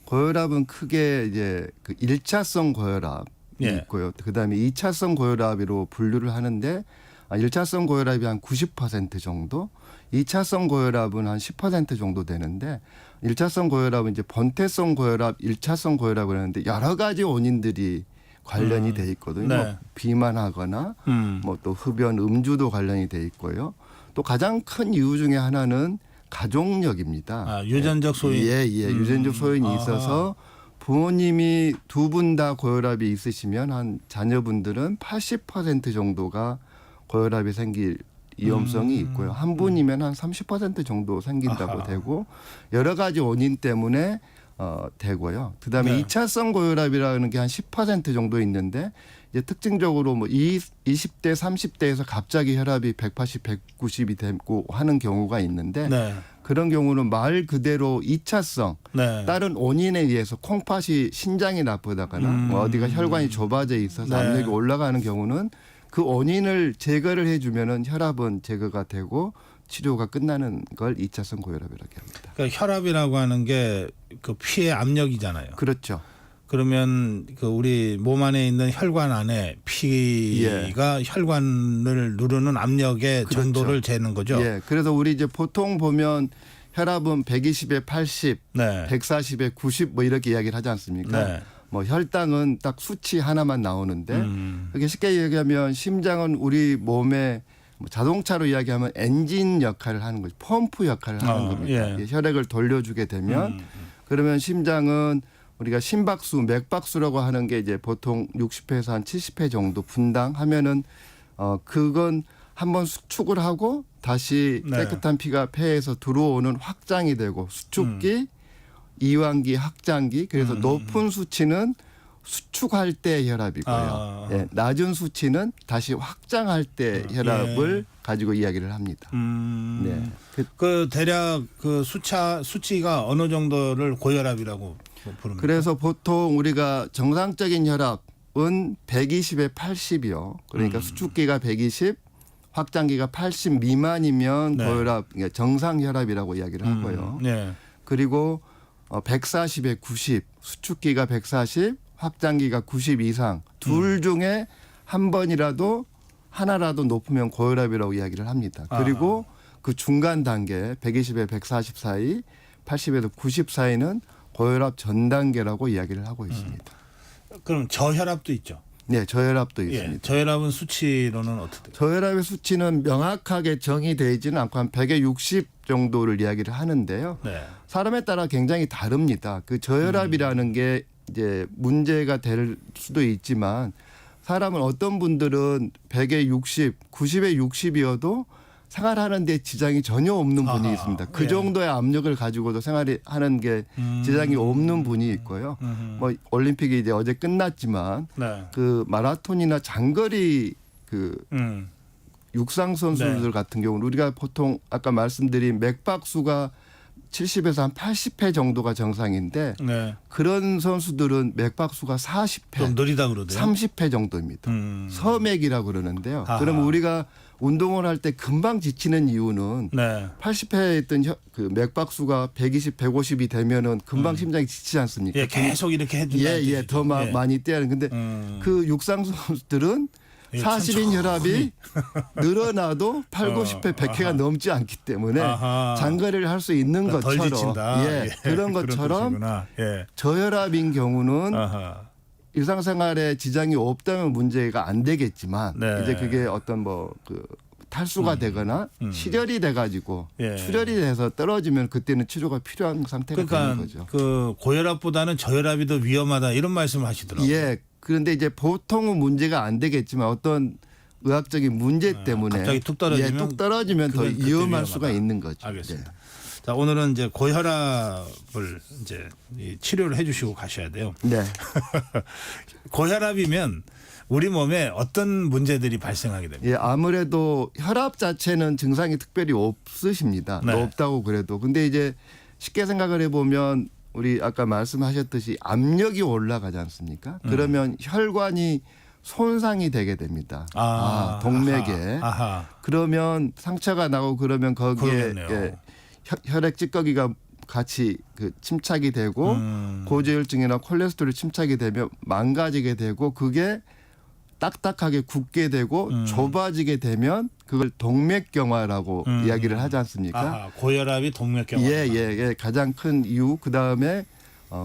고혈압은 크게 이제 그 1차성 고혈압이 예. 있고요. 그다음에 2차성 고혈압으로 분류를 하는데 1차성 고혈압이 한 90% 정도, 2차성 고혈압은 한 10% 정도 되는데 1차성 고혈압은 이제 번태성 고혈압, 1차성 고혈압을 하는데 여러 가지 원인들이 관련이 돼 있거든요. 네. 뭐 비만하거나 뭐 또 흡연, 음주도 관련이 돼 있고요. 또 가장 큰 이유 중에 하나는 가족력입니다. 유전적 소인. 유전적 소인이 있어서 부모님이 두 분 다 고혈압이 있으시면 한 자녀분들은 80% 정도가 고혈압이 생길 위험성이 있고요. 한 분이면 한 30% 정도 생긴다고 되고 여러 가지 원인 때문에 되고요. 그다음에 네. 2차성 고혈압이라는 게 한 10% 정도 있는데 이제 특징적으로 뭐 20대, 30대에서 갑자기 혈압이 180, 190이 되고 하는 경우가 있는데 네. 그런 경우는 말 그대로 2차성 네. 다른 원인에 의해서 콩팥이 신장이 나쁘다거나 뭐 어디가 혈관이 좁아져 있어서 네. 압력이 올라가는 경우는 그 원인을 제거를 해주면은 혈압은 제거가 되고 치료가 끝나는 걸 2차성 고혈압이라고 합니다. 그러니까 혈압이라고 하는 게 그 피의 압력이잖아요. 그렇죠. 그러면 그 우리 몸 안에 있는 혈관 안에 피가 혈관을 누르는 압력의 그렇죠. 정도를 재는 거죠. 예. 그래서 우리 이제 보통 보면 혈압은 120에 80, 네. 140에 90 뭐 이렇게 이야기를 하지 않습니까? 네. 뭐 혈당은 딱 수치 하나만 나오는데 그게 쉽게 얘기하면 심장은 우리 몸에 뭐 자동차로 이야기하면 엔진 역할을 하는 거죠. 펌프 역할을 하는 겁니다. 예. 혈액을 돌려주게 되면 그러면 심장은 우리가 심박수, 맥박수라고 하는 게 이제 보통 60회에서 한 70회 정도 분당하면은 그건 한번 수축을 하고 다시 네. 깨끗한 피가 폐에서 들어오는 확장이 되고 수축기, 이완기, 확장기. 그래서 높은 수치는 수축할 때 혈압이고요. 예, 낮은 수치는 다시 확장할 때 혈압을 가지고 이야기를 합니다. 네. 그 대략 그 수치가 어느 정도를 고혈압이라고 부릅니까? 그래서 보통 우리가 정상적인 혈압은 120에 80이요. 그러니까 수축기가 120, 확장기가 80 미만이면 네. 고혈압, 그러니까 정상 혈압이라고 이야기를 하고요. 네. 그리고 140에 90, 수축기가 140, 확장기가 90 이상 둘 중에 한 번이라도 하나라도 높으면 고혈압이라고 이야기를 합니다. 그리고 그 중간 단계 120에 140 사이, 80에서 90 사이는 고혈압 전 단계라고 이야기를 하고 있습니다. 그럼 저혈압도 있죠. 네, 저혈압도 있습니다. 예, 저혈압은 수치로는 어떻게 돼요? 저혈압의 수치는 명확하게 정의되지는 않고 한 100에 60 정도를 이야기를 하는데요. 네. 사람에 따라 굉장히 다릅니다. 그 저혈압이라는 게 이제 문제가 될 수도 있지만 사람은 어떤 분들은 100에 60, 90에 60이어도 생활하는 데 지장이 전혀 없는 분이 있습니다. 그 정도의 압력을 가지고도 생활하는 게 지장이 없는 분이 있고요. 뭐 올림픽이 이제 어제 끝났지만 네. 그 마라톤이나 장거리 그 육상 선수들 네. 같은 경우는 우리가 보통 아까 말씀드린 맥박수가 70에서 한 80회 정도가 정상인데 네. 그런 선수들은 맥박수가 40회, 좀 느리다 그러대요. 30회 정도입니다. 서맥이라고 그러는데요. 아하. 그러면 우리가 운동을 할 때 금방 지치는 이유는 네. 80회 했던 그 맥박수가 120, 150이 되면은 금방 심장이 지치지 않습니까? 예, 계속 이렇게 해준다는 예, 더 예. 많이 뛰어야 하는. 근데 그 육상 선수들은 예, 40인 혈압이 늘어나도 8, 90회, 100회가 넘지 않기 때문에 아하. 장거리를 할 수 있는 덜 것처럼 지친다. 예, 그런 것처럼 뜻이구나. 예. 저혈압인 경우는 아하. 일상생활에 지장이 없다면 문제가 안 되겠지만 네. 이제 그게 어떤 뭐 그 탈수가 되거나 실혈이 돼가지고 예. 출혈이 돼서 떨어지면 그때는 치료가 필요한 상태가 그러니까 되는 거죠. 그 고혈압보다는 저혈압이 더 위험하다 이런 말씀을 하시더라고요. 예. 그런데 이제 보통은 문제가 안 되겠지만 어떤 의학적인 문제 때문에 갑자기 툭 떨어지면 예, 뚝 떨어지면 더 그건 그때 위험할 위험하다. 수가 있는 거죠. 알겠습니다. 자, 오늘은 이제 고혈압을 이제 이 치료를 해주시고 가셔야 돼요. 네. 고혈압이면 우리 몸에 어떤 문제들이 발생하게 됩니까? 예, 아무래도 혈압 자체는 증상이 특별히 없으십니다. 네. 없다고 그래도. 근데 이제 쉽게 생각을 해보면 우리 아까 말씀하셨듯이 압력이 올라가지 않습니까? 그러면 혈관이 손상이 되게 됩니다. 동맥에. 아하. 그러면 상처가 나고 그러면 거기에 그러겠네요. 예, 혈액 찌꺼기가 같이 그 침착이 되고 고지혈증이나 콜레스테롤이 침착이 되면 망가지게 되고 그게 딱딱하게 굳게 되고 좁아지게 되면 그걸 동맥경화라고 이야기를 하지 않습니까? 아하, 고혈압이 동맥경화. 예. 가장 큰 이유. 그다음에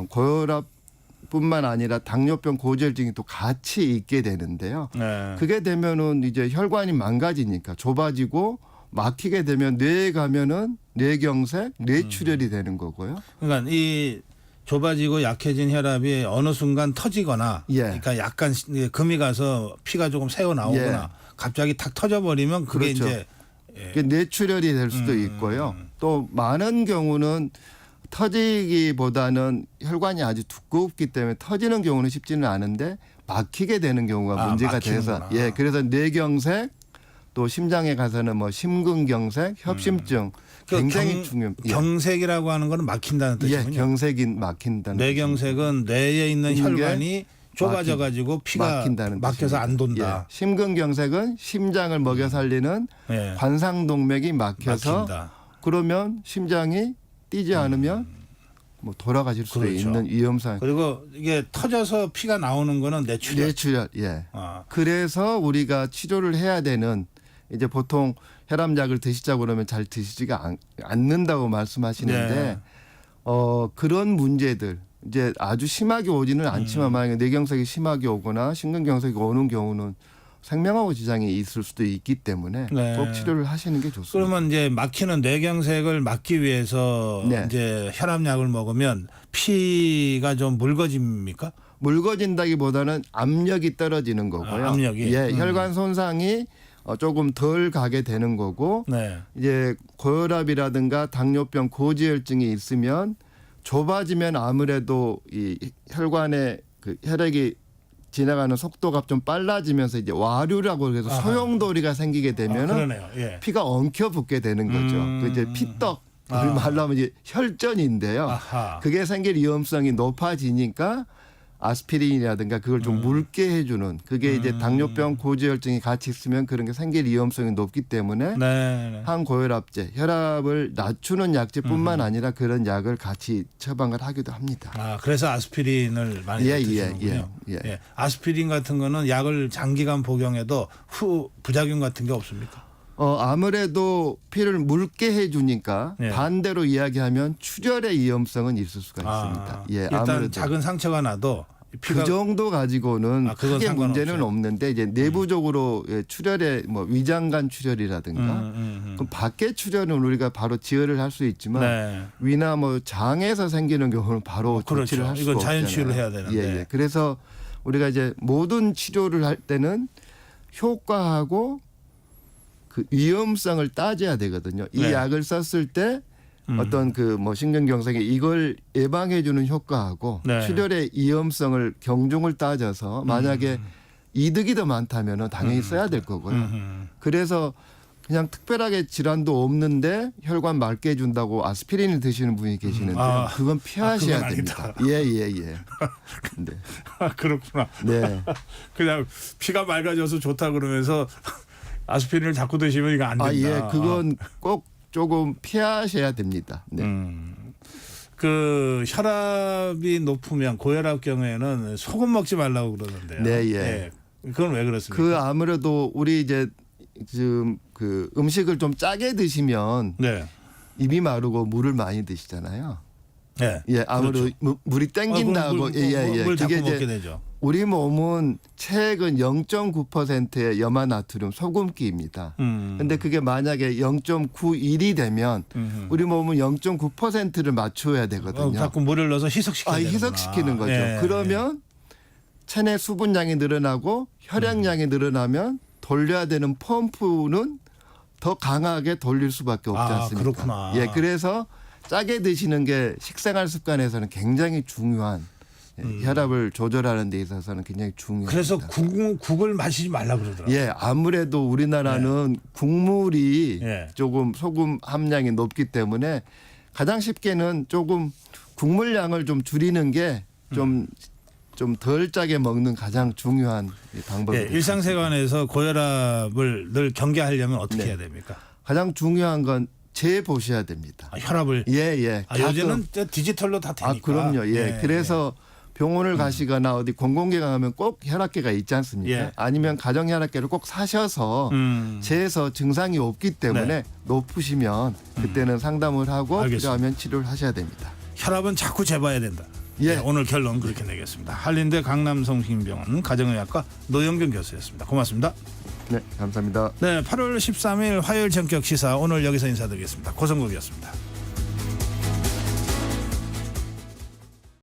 고혈압뿐만 아니라 당뇨병, 고지혈증이 또 같이 있게 되는데요. 네. 그게 되면은 이제 혈관이 망가지니까 좁아지고 막히게 되면 뇌에 가면은 뇌경색, 뇌출혈이 되는 거고요. 그러니까 이 좁아지고 약해진 혈압이 어느 순간 터지거나 예. 그러니까 약간 금이 가서 피가 조금 새어 나오거나 갑자기 탁 터져버리면 그게 그렇죠. 이제 그게 뇌출혈이 될 수도 있고요. 또 많은 경우는 터지기보다는 혈관이 아주 두껍기 때문에 터지는 경우는 쉽지는 않은데 막히게 되는 경우가 문제가 돼서 막히는구나. 그래서 뇌경색 또 심장에 가서는 뭐 심근경색, 협심증 굉장히 중요합니다. 경색이라고 하는 거는 막힌다는 뜻이군요. 예, 경색이 막힌다는 뇌경색은 뇌에 있는 혈관이 좁아져 가지고 피가 막혀서 안 돈다. 예. 심근경색은 심장을 먹여 살리는 예. 관상동맥이 막혀서 막힌다. 그러면 심장이 뛰지 않으면 뭐 돌아가실 수도 그렇죠. 있는 위험상. 그리고 이게 터져서 피가 나오는 거는 뇌출혈. 뇌출혈. 예. 그래서 우리가 치료를 해야 되는 이제 보통 혈압약을 드시자고 그러면 잘 드시지가 않는다고 말씀하시는데 네. 그런 문제들 이제 아주 심하게 오지는 않지만 만약에 뇌경색이 심하게 오거나 심근경색이 오는 경우는 생명하고 지장이 있을 수도 있기 때문에 네. 꼭 치료를 하시는 게 좋습니다. 그러면 이제 막히는 뇌경색을 막기 위해서 네. 이제 혈압약을 먹으면 피가 좀 묽어집니까? 묽어진다기보다는 압력이 떨어지는 거고요. 압력이. 예, 혈관 손상이 조금 덜 가게 되는 거고 네. 이제 고혈압이라든가 당뇨병, 고지혈증이 있으면 좁아지면 아무래도 이 혈관에 그 혈액이 지나가는 속도가 좀 빨라지면서 이제 와류라고 해서 소용돌이가 생기게 되면은 그러네요. 예. 피가 엉켜붙게 되는 거죠. 그 이제 피떡 말로 하면 이제 혈전인데요. 아하. 그게 생길 위험성이 높아지니까 아스피린이라든가 그걸 좀 묽게 해주는 그게 이제 당뇨병, 고지혈증이 같이 있으면 그런 게 생길 위험성이 높기 때문에 네. 항고혈압제, 혈압을 낮추는 약제뿐만 아니라 그런 약을 같이 처방을 하기도 합니다. 그래서 아스피린을 많이 드시는군요. 예. 아스피린 같은 거는 약을 장기간 복용해도 후 부작용 같은 게 없습니까? 아무래도 피를 묽게 해주니까 반대로 이야기하면 출혈의 위험성은 있을 수가 있습니다. 예, 일단 아무래도 작은 상처가 나도 그 정도 가지고는 크게 문제는 없는데 이제 내부적으로 출혈의 뭐 위장관 출혈이라든가 그럼 밖에 출혈은 우리가 바로 지혈을 할 수 있지만 위나 뭐 장에서 생기는 경우는 바로 조치를 할 수가 이건 없잖아요. 자연 치유를 해야 되는데. 예. 그래서 우리가 이제 모든 치료를 할 때는 효과하고 그 위험성을 따져야 되거든요. 이 약을 썼을 때 어떤 그 뭐 심근경색이 이걸 예방해주는 효과하고 출혈의 위험성을 경중을 따져서 만약에 이득이 더 많다면은 당연히 써야 될 거고요. 그래서 그냥 특별하게 질환도 없는데 혈관 맑게 해준다고 아스피린을 드시는 분이 계시는데 그건 피하셔야 그건 됩니다. 아니다. 예. 그렇구나. 네. 그냥 피가 맑아져서 좋다 그러면서 아스피린을 자꾸 드시면 이거 안 된다. 예, 그건 꼭 조금 피하셔야 됩니다. 네. 그 혈압이 높으면 고혈압 경우에는 소금 먹지 말라고 그러는데요. 네, 예. 그건 왜 그렇습니까? 그 아무래도 우리 이제 지금 그 음식을 좀 짜게 드시면 네. 입이 마르고 물을 많이 드시잖아요. 네. 예, 아무래도 그렇죠. 물이 땡긴다고. 물 자꾸 그게 먹게 이제 되죠. 우리 몸은 최근 0.9%의 염화나트륨 소금기입니다. 근데 그게 만약에 0.91이 되면 우리 몸은 0.9%를 맞춰야 되거든요. 자꾸 물을 넣어서 희석시켜야 되는구나. 희석시키는 거죠. 예, 그러면 체내 수분량이 늘어나고 혈액량이 늘어나면 돌려야 되는 펌프는 더 강하게 돌릴 수밖에 없지 않습니까? 그렇구나. 예, 그래서 짜게 드시는 게 식생활 습관에서는 굉장히 중요한 혈압을 조절하는 데 있어서는 굉장히 중요합니다. 그래서 국을 마시지 말라 그러더라고요. 예, 아무래도 우리나라는 국물이 조금 소금 함량이 높기 때문에 가장 쉽게는 조금 국물량을 좀 줄이는 게 좀 덜 짜게 먹는 가장 중요한 방법입니다. 일상생활에서 고혈압을 늘 경계하려면 어떻게 해야 됩니까? 가장 중요한 건 재보셔야 됩니다. 혈압을? 예. 요즘은 디지털로 다 되니까. 그럼요. 예. 그래서 병원을 가시거나 어디 공공기관 가면 꼭 혈압계가 있지 않습니까? 아니면 가정 혈압계를 꼭 사셔서 재서 증상이 없기 때문에 높으시면 그때는 상담을 하고 필요하면 치료를 하셔야 됩니다. 혈압은 자꾸 재봐야 된다. 예. 오늘 결론 그렇게 내겠습니다. 한림대 강남성심병원 가정의학과 노영경 교수였습니다. 고맙습니다. 네, 감사합니다. 네, 8월 13일 화요일 전격 시사 오늘 여기서 인사드리겠습니다. 고성국이었습니다.